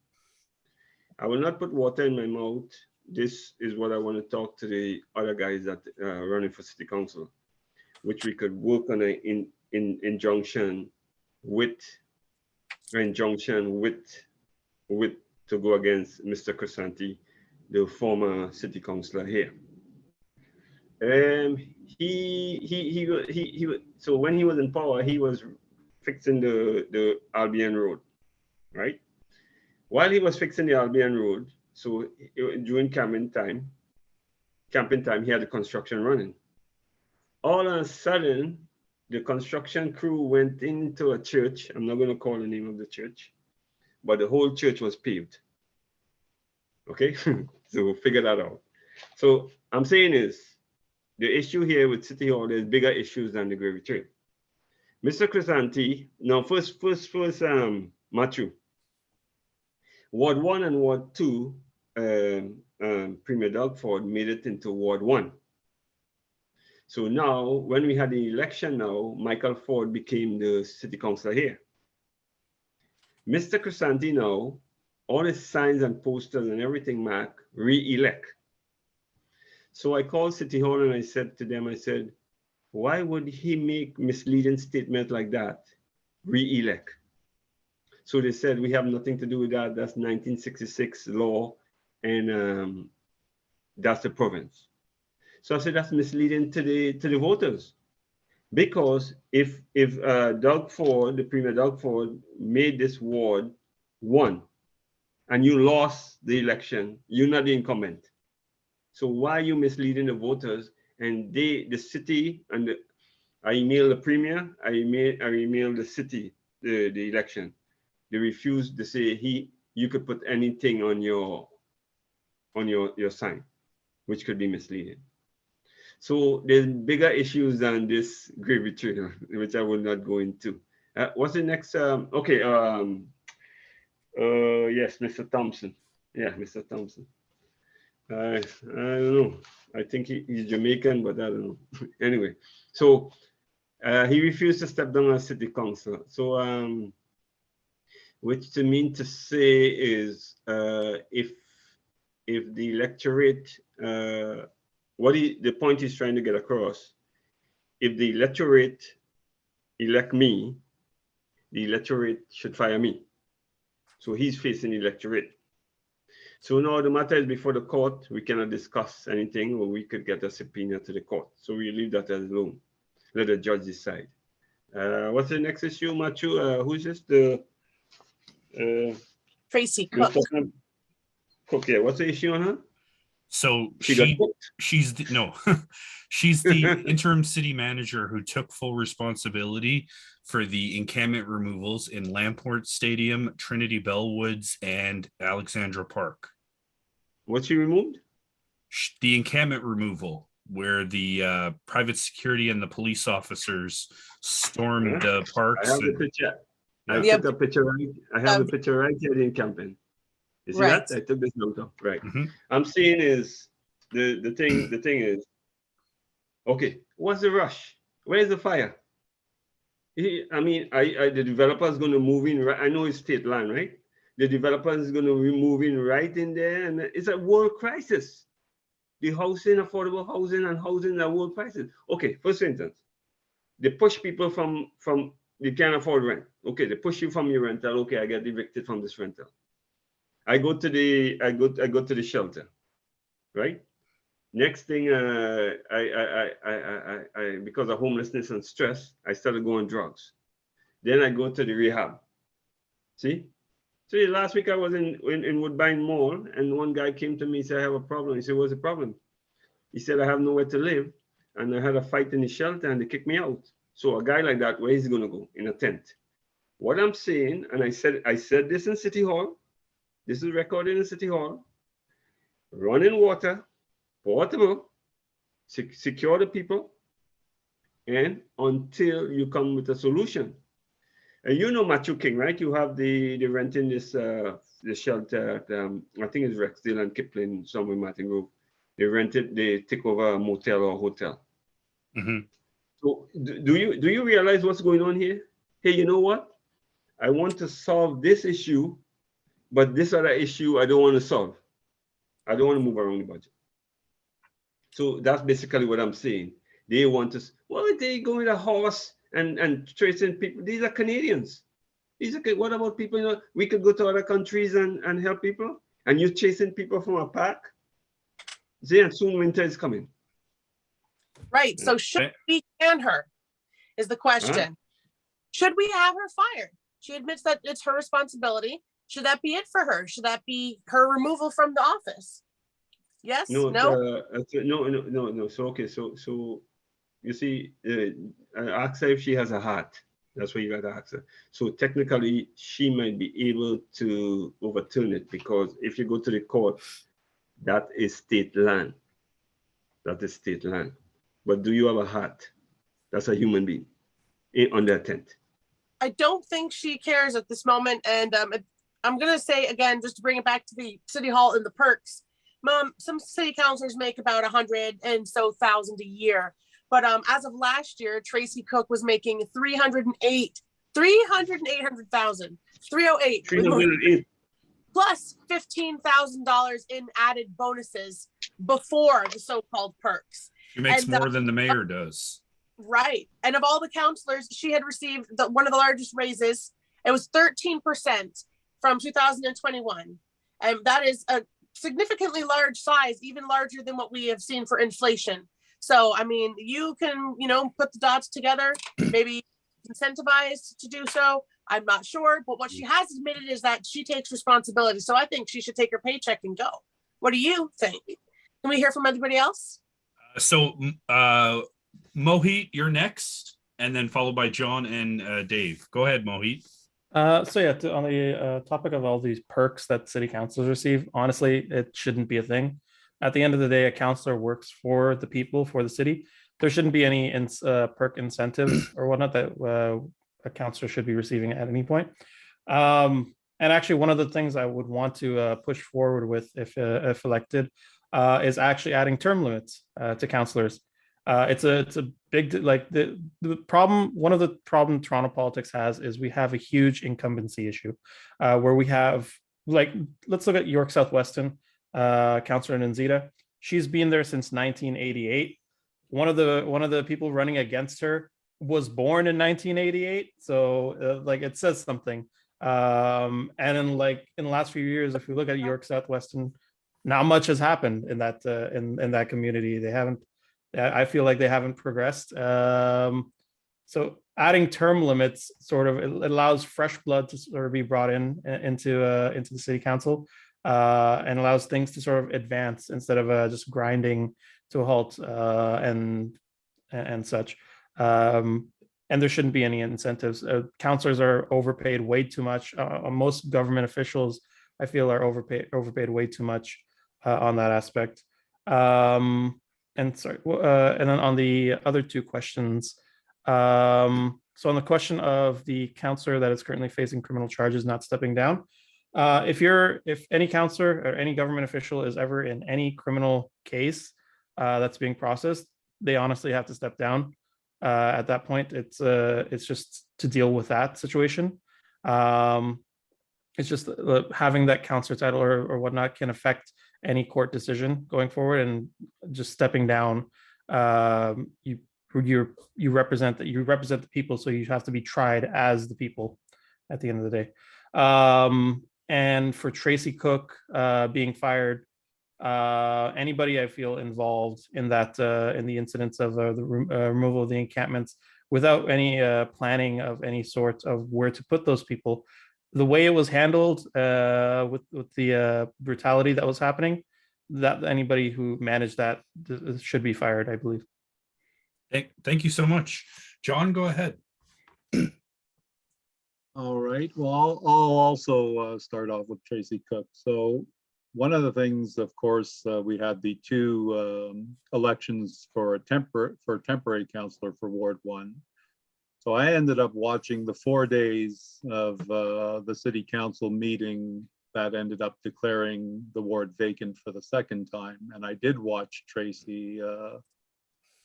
I will not put water in my mouth. This is what I want to talk to the other guys that are running for city council, which we could work on an injunction with to go against Mr. Crisanti, the former city councillor here. So when he was in power, he was fixing the Albion Road, right? While he was fixing the Albion Road, so during camping time, he had the construction running. All of a sudden, the construction crew went into a church. I'm not going to call the name of the church, but the whole church was paved. Okay, so figure that out. So I'm saying is, the issue here with City Hall, there's bigger issues than the Gravy Trail. Mr. Crisanti, now first, Matthew. Ward 1 and Ward 2, Premier Doug Ford made it into Ward 1. So now, when we had the election now, Michael Ford became the city councillor here. Mr. Crisanti now, all his signs and posters and everything, Mac, re-elect. So I called City Hall and I said to them, I said, why would he make misleading statement like that? Re-elect. So they said, we have nothing to do with that. That's 1966 law, and that's the province. So I said, that's misleading to the voters. Because if Doug Ford, the Premier Doug Ford, made this ward 1, and you lost the election, you're not the incumbent. So why are you misleading the voters? And the city, and I emailed the Premier, I emailed the city, the election. They refused to say you could put anything on your sign, which could be misleading. So there's bigger issues than this Gravy Trail, which I will not go into. What's the next? Yes, Mr. Thompson. Yeah, Mr. Thompson. I don't know. I think he's Jamaican, but I don't know. Anyway, so he refused to step down as city councillor. So, which to mean to say is, if the electorate, the point he's trying to get across, if the electorate elect me, the electorate should fire me. So he's facing the electorate. So now the matter is before the court. We cannot discuss anything, or we could get a subpoena to the court. So we leave that alone. Let the judge decide. What's the next issue, Matthew? Who's this? Tracy Cook. Cook, yeah. What's the issue on her? So She got booked. she's the, no, she's the interim city manager who took full responsibility for the encampment removals in Lamport Stadium, Trinity Bellwoods, and Alexandra Park. What she removed? The encampment removal, where the private security and the police officers stormed the parks. I have the and- picture. I Yep. took a picture. I have a picture right here in camping. You see Right. that? I took this photo. Right. Mhm. I'm saying is the thing is, okay, what's the rush? Where's the fire? I mean, the developer is going to move in. I know it's state land, right? The developer is going to be moving right in there, and it's a world crisis. The housing, affordable housing, and housing are world crisis. Okay, first instance, they push people from you can't afford rent. Okay, they push you from your rental. Okay, I get evicted from this rental. I go to the shelter, right? Next thing, I because of homelessness and stress, I started going drugs. Then I go to the rehab. See, last week I was in Woodbine Mall, and one guy came to me and said, I have a problem. He said, what's the problem? He said, I have nowhere to live, and I had a fight in the shelter, and they kicked me out. So a guy like that, where is he gonna go? In a tent. What I'm saying, and I said this in City Hall. This is recorded in City Hall. Running water, portable, secure the people, and until you come with a solution. And you know Matthew King, right? You have the renting this the shelter at, I think it's Rexdale and Kipling, somewhere in Martin Grove. They take over a motel or a hotel. Mhm. So do you realize what's going on here? Hey, you know what? I want to solve this issue, but this other issue I don't want to solve. I don't want to move around the budget. So that's basically what I'm saying. They want to, well, they go with a horse and tracing people. These are Canadians. What about people, you know, we could go to other countries and help people, and you're chasing people from a park? See, and soon winter is coming. Right. So should we can her is the question. Should we have her fired? She admits that it's her responsibility. Should that be it for her? Should that be her removal from the office? Yes? No? No. So, okay, so you see, ask her if she has a heart. That's what you got to ask her. So technically, she might be able to overturn it, because if you go to the court, that is state land. That is state land. But do you have a heart? That's a human being on their tent. I don't think she cares at this moment. And I'm going to say again, just to bring it back to the city hall and the perks. Some city councilors make about 100 and so thousand a year. But as of last year, Tracy Cook was making 308,000 308. plus $15,000 in added bonuses before the so-called perks. She makes more than the mayor does. Right. And of all the counselors, she had received one of the largest raises. It was 13% from 2021. And that is a significantly large size, even larger than what we have seen for inflation. So, I mean, you can, put the dots together, maybe incentivized to do so. I'm not sure. But what she has admitted is that she takes responsibility. So I think she should take her paycheck and go. What do you think? Can we hear from everybody else? Mohit, you're next, and then followed by John and Dave. Go ahead, Mohit. On the topic of all these perks that city councilors receive, honestly, it shouldn't be a thing. At the end of the day, a councilor works for the people, for the city. There shouldn't be any perk incentives or whatnot that a councilor should be receiving at any point. And actually, one of the things I would want to push forward with, if elected, is actually adding term limits to councilors. It's a big, like the problem. One of the problem Toronto politics has is we have a huge incumbency issue, where we have, like, let's look at York Southwestern, Councillor Nzita. She's been there since 1988. One of the people running against her was born in 1988, so like it says something. And in the last few years, if we look at York Southwestern, not much has happened in that in that community. They haven't. I feel like they haven't progressed. So adding term limits it allows fresh blood to sort of be brought into the city council. and allows things to sort of advance instead of just grinding to a halt and such. And there shouldn't be any incentives. Counselors are overpaid way too much. Most government officials, I feel, are overpaid way too much on that aspect. And then on the other two questions, so on the question of the counselor that is currently facing criminal charges not stepping down, if any counselor or any government official is ever in any criminal case that's being processed, they honestly have to step down. At that point, it's just to deal with that situation. It's just having that counselor title or whatnot can affect any court decision going forward, and just stepping down, you represent the people, so you have to be tried as the people at the end of the day. And for Tracy Cook being fired, anybody I feel involved in that in the incidents of the removal of the encampments without any planning of any sort of where to put those people, the way it was handled with the brutality that was happening, that anybody who managed that should be fired, I believe. Thank you so much. John, go ahead. All right. Well, I'll also start off with Tracy Cook. So one of the things, of course, we had the two elections for a temporary councillor for Ward 1. So I ended up watching the 4 days of the city council meeting that ended up declaring the ward vacant for the second time. And I did watch Tracy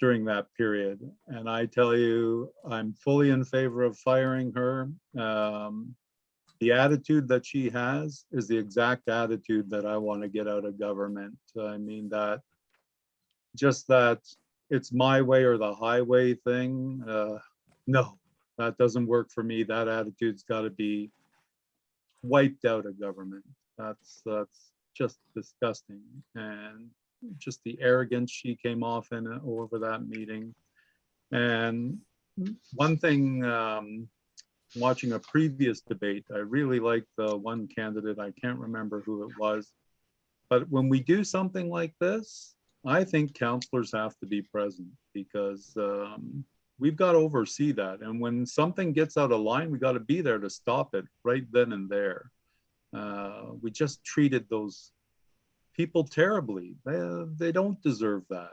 during that period. And I tell you, I'm fully in favor of firing her. The attitude that she has is the exact attitude that I want to get out of government. I mean, that it's my way or the highway thing. No, that doesn't work for me. That attitude's got to be wiped out of government. That's just disgusting. And just the arrogance she came off in over that meeting. And one thing, watching a previous debate, I really liked the one candidate, I can't remember who it was, but when we do something like this, I think councillors have to be present, because we've got to oversee that. And when something gets out of line, we got to be there to stop it right then and there. We just treated those people terribly. They don't deserve that.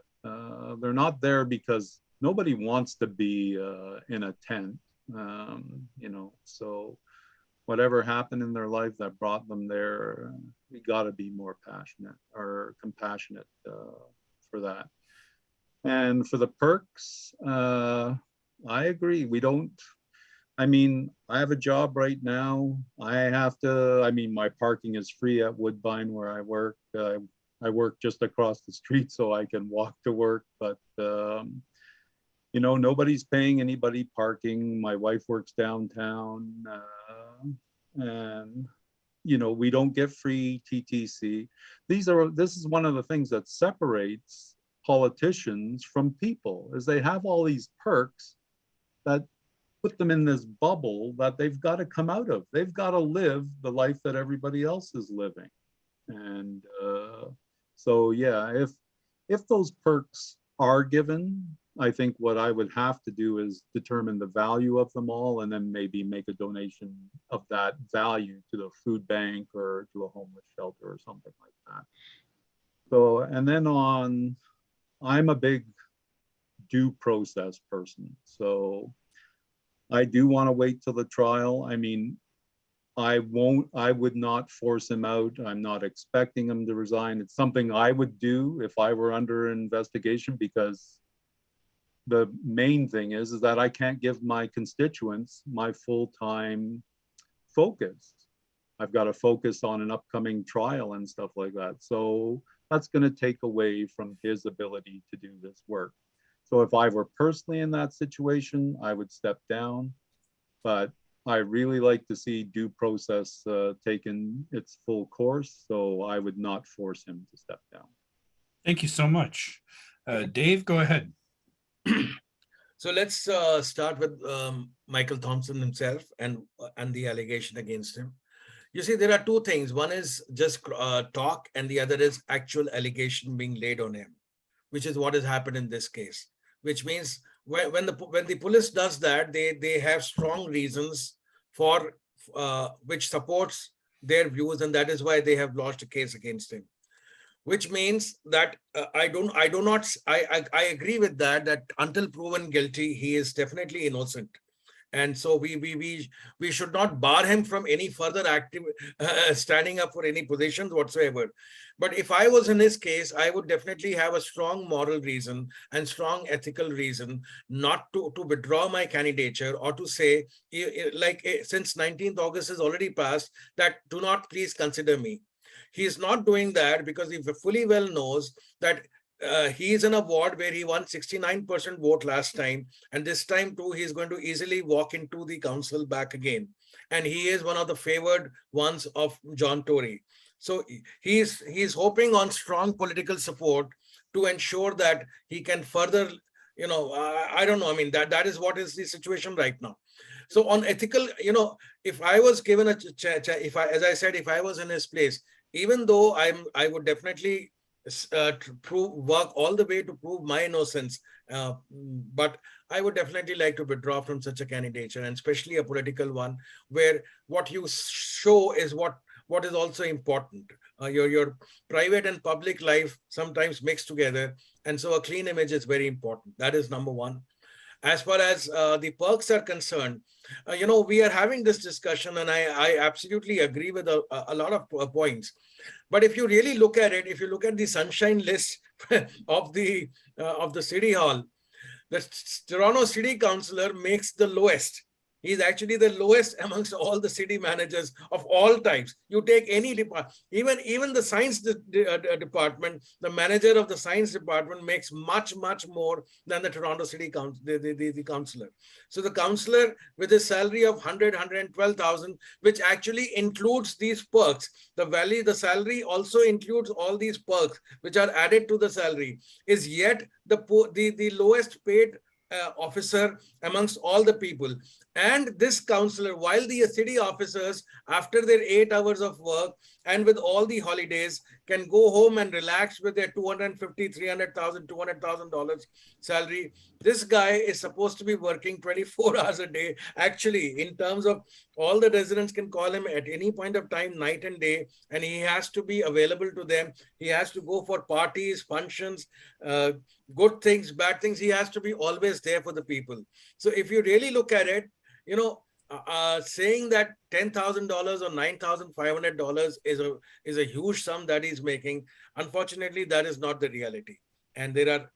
They're not there because nobody wants to be in a tent. So whatever happened in their life that brought them there, we got to be more passionate or compassionate for that. And for the perks, I agree. I have a job right now. My parking is free at Woodbine where I work. I work just across the street so I can walk to work, but nobody's paying anybody parking. My wife works downtown, and we don't get free TTC. This is one of the things that separates politicians from people, is they have all these perks that put them in this bubble that they've got to come out of. They've got to live the life that everybody else is living. And so yeah, if those perks are given, I think what I would have to do is determine the value of them all, and then maybe make a donation of that value to the food bank or to a homeless shelter or something like that. So, and then I'm a big due process person. So I do want to wait till the trial. I would not force him out. I'm not expecting him to resign. It's something I would do if I were under investigation, because the main thing is that I can't give my constituents my full-time focus. I've got to focus on an upcoming trial and stuff like that. So that's going to take away from his ability to do this work. So if I were personally in that situation, I would step down. But I really like to see due process taken its full course. So I would not force him to step down. Thank you so much. Dave, go ahead. So let's start with Michael Thompson himself and the allegation against him. You see, there are two things. One is just talk, and the other is actual allegation being laid on him, which is what has happened in this case. Which means when the police does that, they have strong reasons for which supports their views, and that is why they have lodged a case against him. Which means that I agree with that until proven guilty, he is definitely innocent. And so we should not bar him from any further active standing up for any positions whatsoever. But if I was in his case, I would definitely have a strong moral reason and strong ethical reason not to withdraw my candidature, or to say, like, since 19th August has already passed, that do not please consider me. He is not doing that because he fully well knows that he is in a ward where he won 69% vote last time, and this time too he is going to easily walk into the council back again, and he is one of the favored ones of John Tory. So he's hoping on strong political support to ensure that he can further, I don't know, I mean, that is what is the situation right now. So on ethical, if I was given as I said, if I was in his place, even though I would definitely work all the way to prove my innocence, but I would definitely like to withdraw from such a candidature, and especially a political one, where what you show is what is also important. Your private and public life sometimes mix together, and so a clean image is very important. That is number one. As far as the perks are concerned, we are having this discussion, and I absolutely agree with a lot of points. But if you really look at it, if you look at the sunshine list of the city hall, the Toronto City Councillor makes the lowest. He's actually the lowest amongst all the city managers of all types. You take any department, even the science department, the manager of the science department makes much more than the Toronto City Council, the councillor. So the councillor with a salary of 112,000, which actually includes these perks, the salary also includes all these perks which are added to the salary, is yet the lowest paid officer amongst all the people. And this councillor, while the city officers, after their 8 hours of work and with all the holidays, can go home and relax with their $250,000, $300,000, $200,000 salary, this guy is supposed to be working 24 hours a day. Actually, in terms of all the residents can call him at any point of time, night and day, and he has to be available to them. He has to go for parties, functions, good things, bad things. He has to be always there for the people. So if you really look at it, saying that $10,000 or $9,500 is a huge sum that he's making, unfortunately, that is not the reality. And there are,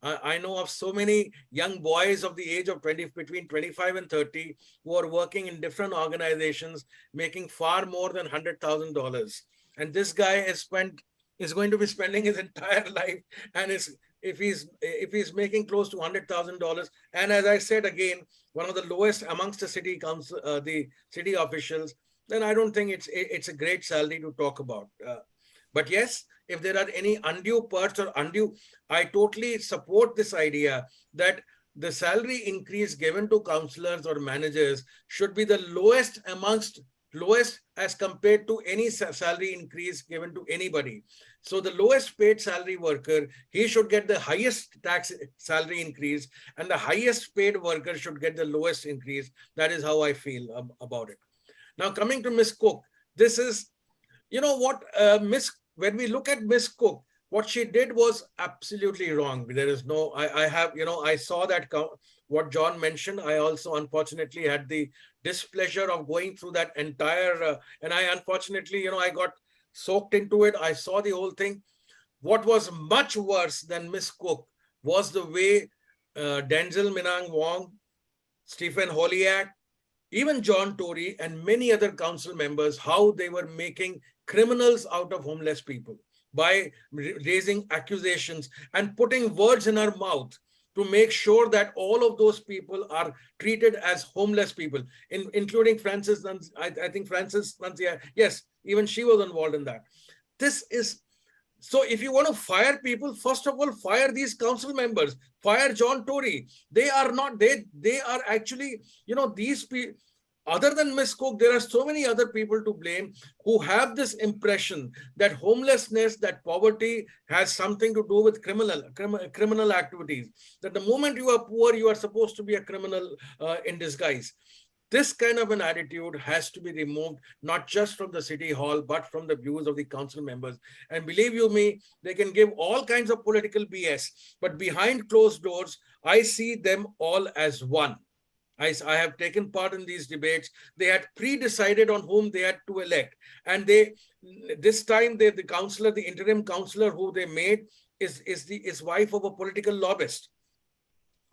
I know of so many young boys of the age of between 25 and 30 who are working in different organizations, making far more than $100,000. And this guy is going to be spending his entire life, and if he's making close to $100,000, and as I said again, one of the lowest amongst the city council, the city officials, then I don't think it's a great salary to talk about. But yes, if there are any undue perks or I totally support this idea that the salary increase given to councillors or managers should be the lowest as compared to any salary increase given to anybody. So the lowest paid salary worker, he should get the highest tax salary increase, and the highest paid worker should get the lowest increase. That is how I feel about it. Now, coming to Miss Cook, this is, when we look at Miss Cook, what she did was absolutely wrong. There is no, I saw that what John mentioned. I also unfortunately had the displeasure of going through that entire, and I unfortunately, I got soaked into it. I saw the whole thing. What was much worse than Miss Cook was the way Denzel Minang Wong, Stephen Holiak, even John Tory and many other council members, how they were making criminals out of homeless people by raising accusations and putting words in our mouth to make sure that all of those people are treated as homeless people, including Frances, I think Frances, yes, even she was involved in that. This is, so if you want to fire people, first of all, fire these council members, fire John Tory. They are not, they are actually, these people, Other than Ms. Cook, there are so many other people to blame who have this impression that homelessness, that poverty has something to do with criminal activities. That the moment you are poor, you are supposed to be a criminal in disguise. This kind of an attitude has to be removed, not just from the city hall, but from the views of the council members. And believe you me, they can give all kinds of political BS, but behind closed doors, I see them all as one. I have taken part in these debates. They had pre-decided on whom they had to elect. And this time, the councillor, the interim councillor who they made is wife of a political lobbyist.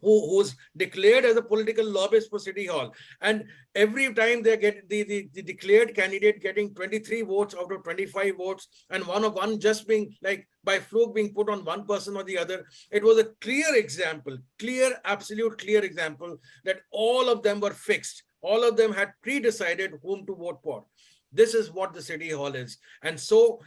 Who's declared as a political lobbyist for City Hall. And every time they get the declared candidate getting 23 votes out of 25 votes, and one just being like by fluke being put on one person or the other. It was a clear example, absolute clear example that all of them were fixed. All of them had pre-decided whom to vote for. This is what the City Hall is. And so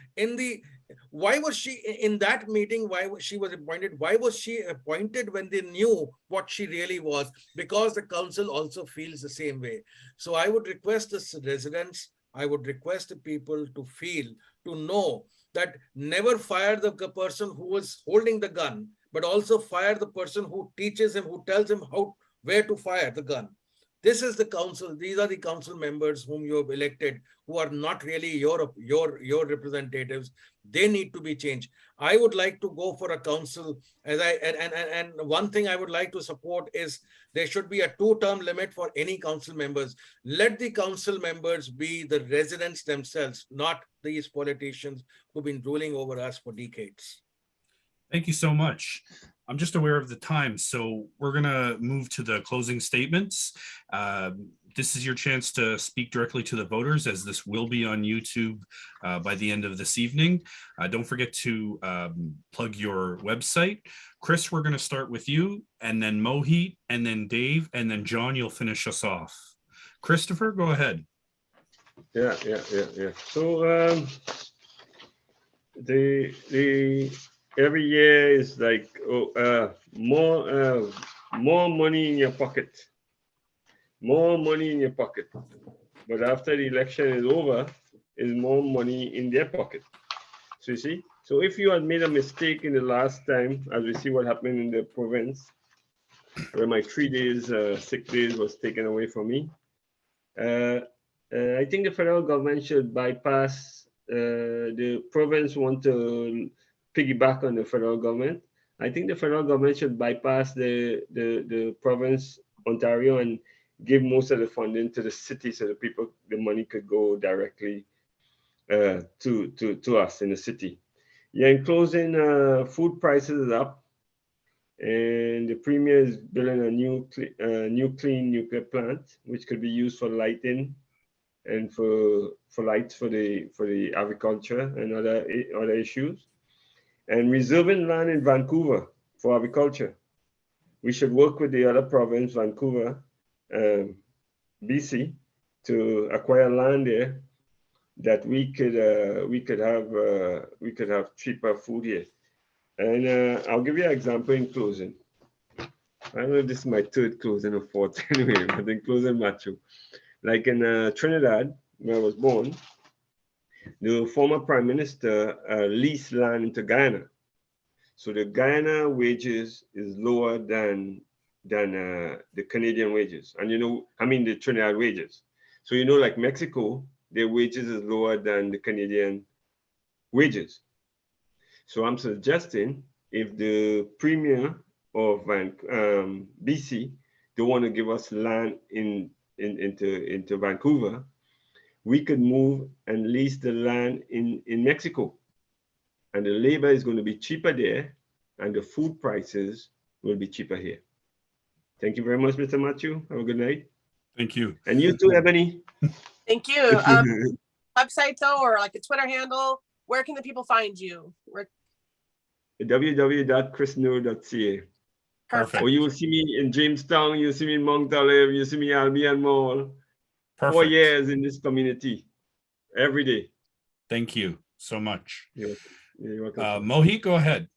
why was she in that meeting? Why was she appointed? Why was she appointed when they knew what she really was? Because the council also feels the same way. So I would request the residents, I would request the people to know that never fire the person who is holding the gun, but also fire the person who teaches him, who tells him where to fire the gun. This is the council. These are the council members whom you have elected, who are not really your representatives. They need to be changed. I would like to go for a council, and one thing I would like to support is there should be a 2-term limit for any council members. Let the council members be the residents themselves, not these politicians who've been ruling over us for decades. Thank you so much. I'm just aware of the time, so we're going to move to the closing statements. This is your chance to speak directly to the voters, as this will be on YouTube by the end of this evening. Don't forget to plug your website. Chris, we're going to start with you, and then Mohit, and then Dave, and then John, you'll finish us off. Christopher, go ahead. Yeah. So every year is like more money in your pocket, more money in your pocket. But after the election is over, is more money in their pocket. So you see, so if you had made a mistake in the last time, as we see what happened in the province, where my 3 days, 6 days was taken away from me, I think the federal government should bypass the province want to piggyback on the federal government. I think the federal government should bypass the province, Ontario, and give most of the funding to the city so the money could go directly to us in the city. Yeah, in closing, food prices is up, and the premier is building a new clean nuclear plant, which could be used for lighting and for lights for the agriculture and other issues. And reserving land in Vancouver for agriculture. We should work with the other province, Vancouver, BC, to acquire land there that we could have cheaper food here. And I'll give you an example in closing. I don't know if this is my third closing or fourth anyway, but in closing, Matthew. Like in Trinidad, where I was born, the former prime minister leased land into Guyana. So the Guyana wages is lower than the Canadian wages. And the Trinidad wages. So like Mexico, their wages is lower than the Canadian wages. So I'm suggesting if the premier of BC don't want to give us land into Vancouver, we could move and lease the land in Mexico. And the labor is going to be cheaper there, and the food prices will be cheaper here. Thank you very much, Mr. Matthew. Have a good night. Thank you. And you too, Ebony. Thank you. Website though, or like a Twitter handle, where can the people find you? www.chrisnoor.ca. Perfect. Or you will see me in Jamestown, you'll see me in Mount Olive, you'll see me in Albion Mall. Perfect. 4 years in this community, every day. Thank you so much. You're welcome. Mohit, go ahead.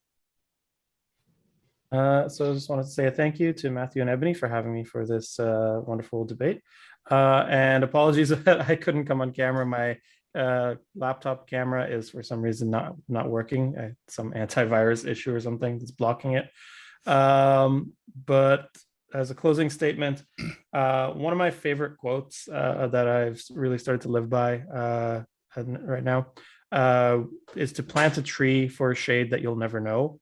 So I just wanted to say a thank you to Matthew and Ebony for having me for this wonderful debate. And apologies that I couldn't come on camera. My laptop camera is for some reason not working. Some antivirus issue or something that's blocking it. But as a closing statement, one of my favorite quotes that I've really started to live by right now is to plant a tree for a shade that you'll never know.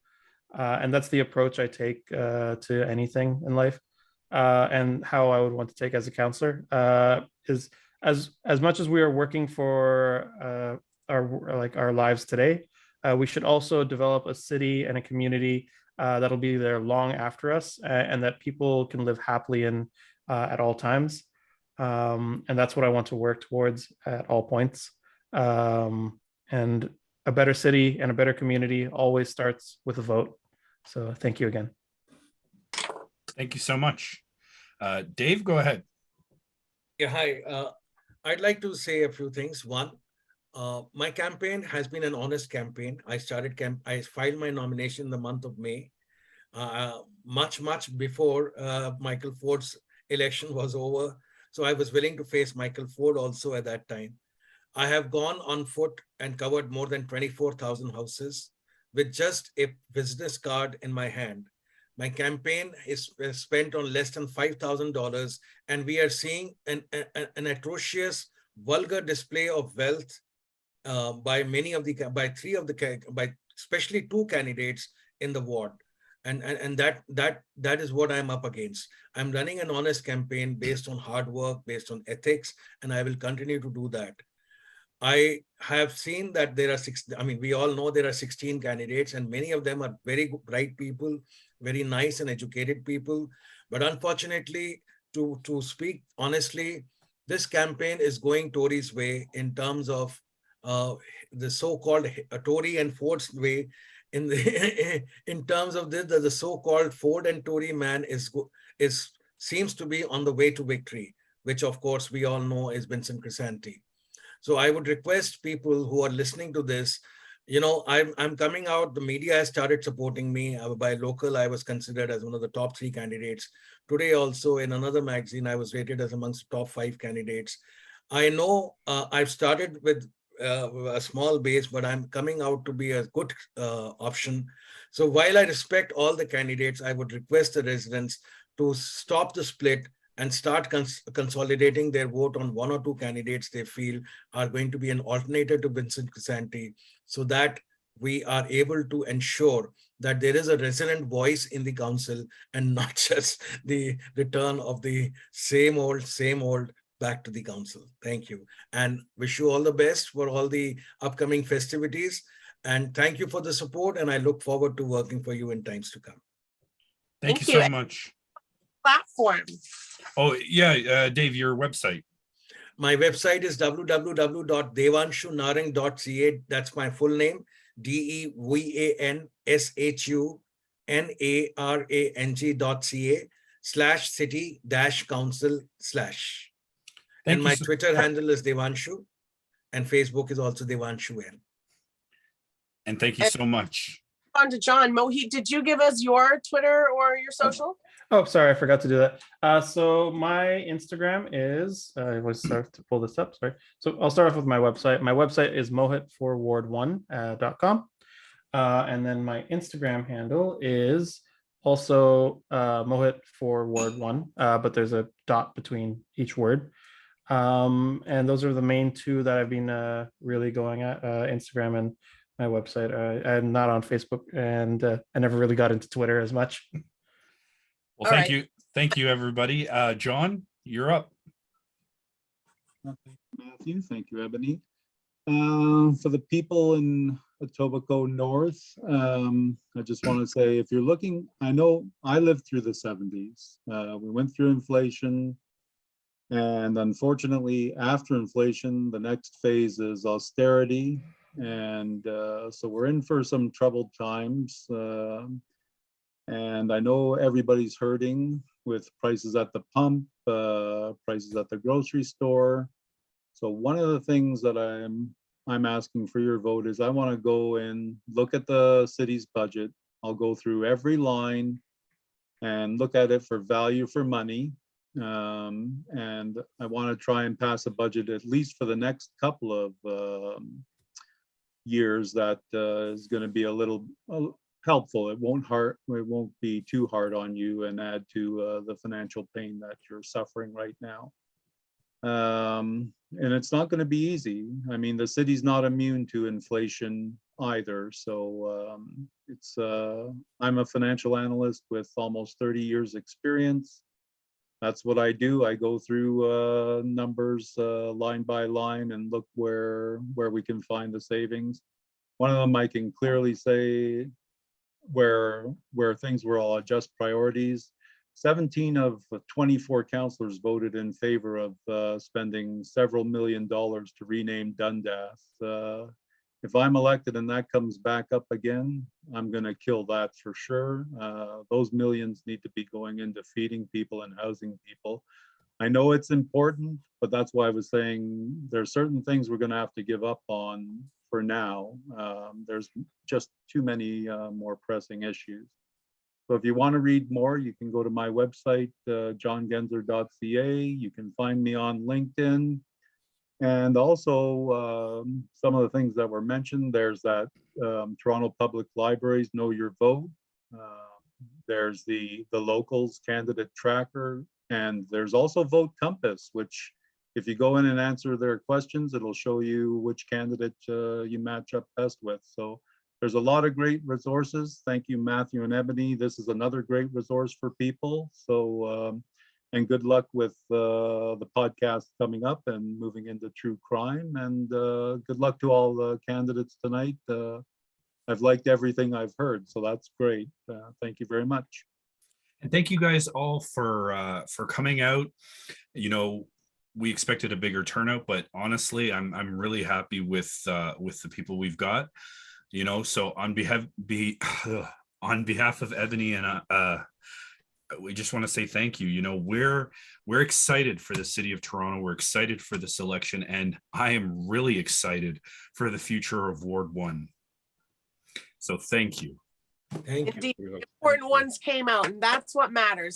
And that's the approach I take to anything in life, and how I would want to take as a counselor is as much as we are working for our lives today, we should also develop a city and a community that'll be there long after us, and that people can live happily in at all times. And that's what I want to work towards at all points. And a better city and a better community always starts with a vote. So thank you again. Thank you so much. Dave, go ahead. Yeah, hi. I'd like to say a few things. One, my campaign has been an honest campaign. I filed my nomination in the month of May, much before Michael Ford's election was over. So I was willing to face Michael Ford also at that time. I have gone on foot and covered more than 24,000 houses with just a business card in my hand. My campaign is spent on less than $5,000, and we are seeing an atrocious, vulgar display of wealth by especially two candidates in the ward, and that is what I'm up against. I'm running an honest campaign based on hard work, based on ethics, and I will continue to do that. I have seen that there are we all know there are 16 candidates, and many of them are very bright people, very nice and educated people. But unfortunately, to speak honestly, this campaign is going Tory's way in terms of the so-called Tory and Ford's way. In terms of this, the so-called Ford and Tory man seems to be on the way to victory, which of course we all know is Vincent Crescenty. So I would request people who are listening to this, I'm coming out, the media has started supporting me. By local, I was considered as one of the top 3 candidates. Today also in another magazine, I was rated as amongst the top 5 candidates. I know I've started with a small base, but I'm coming out to be a good option. So while I respect all the candidates, I would request the residents to stop the split and start consolidating their vote on 1 or 2 candidates they feel are going to be an alternative to Vincent Crescenty, so that we are able to ensure that there is a resident voice in the council and not just the return of the same old back to the council. Thank you, and wish you all the best for all the upcoming festivities. And thank you for the support, and I look forward to working for you in times to come. Thank you so much. Platform. Oh, yeah, Dave, your website. My website is www.devanshunarang.ca. That's my full name, DEVANSHUNARANG.ca/city-council/. And my Twitter handle is Devanshu, and Facebook is also Devanshu N. And thank you so much. On to John. Mohit, did you give us your Twitter or your social? Oh, sorry, I forgot to do that. So my Instagram is, I was start to pull this up, sorry. So I'll start off with my website. My website is mohitforward1.com. And then my Instagram handle is also mohitforward1, but there's a dot between each word. And those are the main 2 that I've been really going at, Instagram and my website. I'm not on Facebook, and I never really got into Twitter as much. Well, thank you. Thank you, everybody. John, you're up. Matthew, thank you, Ebony. For the people in Etobicoke North, I just want to say, if you're looking, I know I lived through the 70s. We went through inflation, and unfortunately, after inflation, the next phase is austerity. And so we're in for some troubled times. And I know everybody's hurting with prices at the pump, prices at the grocery store. So one of the things that I'm asking for your vote is I want to go and look at the city's budget. I'll go through every line and look at it for value for money. And I want to try and pass a budget at least for the next couple of years that is going to be a little helpful. It won't be too hard on you and add to the financial pain that you're suffering right now. And it's not going to be easy. I mean, the city's not immune to inflation either. So I'm a financial analyst with almost 30 years experience. That's what I do. I go through numbers line by line and look where we can find the savings. One of them I can clearly say where things will all adjust priorities. 17 of 24 councillors voted in favor of spending several $1 million to rename Dundas. If I'm elected and that comes back up again, I'm going to kill that for sure. Those millions need to be going into feeding people and housing people. I know it's important, but that's why I was saying there's certain things we're going to have to give up on for now. There's just too many more pressing issues. So if you want to read more, you can go to my website, johngenzer.ca. You can find me on LinkedIn. And also some of the things that were mentioned, there's that Toronto Public Libraries Know Your Vote. There's the locals candidate tracker, and there's also Vote Compass, which if you go in and answer their questions, it'll show you which candidate you match up best with. So there's a lot of great resources. Thank you, Matthew and Ebony. This is another great resource for people. So, and good luck with the podcast coming up and moving into true crime. And good luck to all the candidates tonight. I've liked everything I've heard, so that's great. Thank you very much. And thank you guys all for coming out. You know, we expected a bigger turnout, but honestly, I'm really happy with the people we've got. You know, so on behalf of Ebony and we just want to say thank you. You know, we're excited for the city of Toronto. We're excited for this election, and I am really excited for the future of Ward 1. So thank you. Thank you. Indeed, important ones came out, and that's what matters.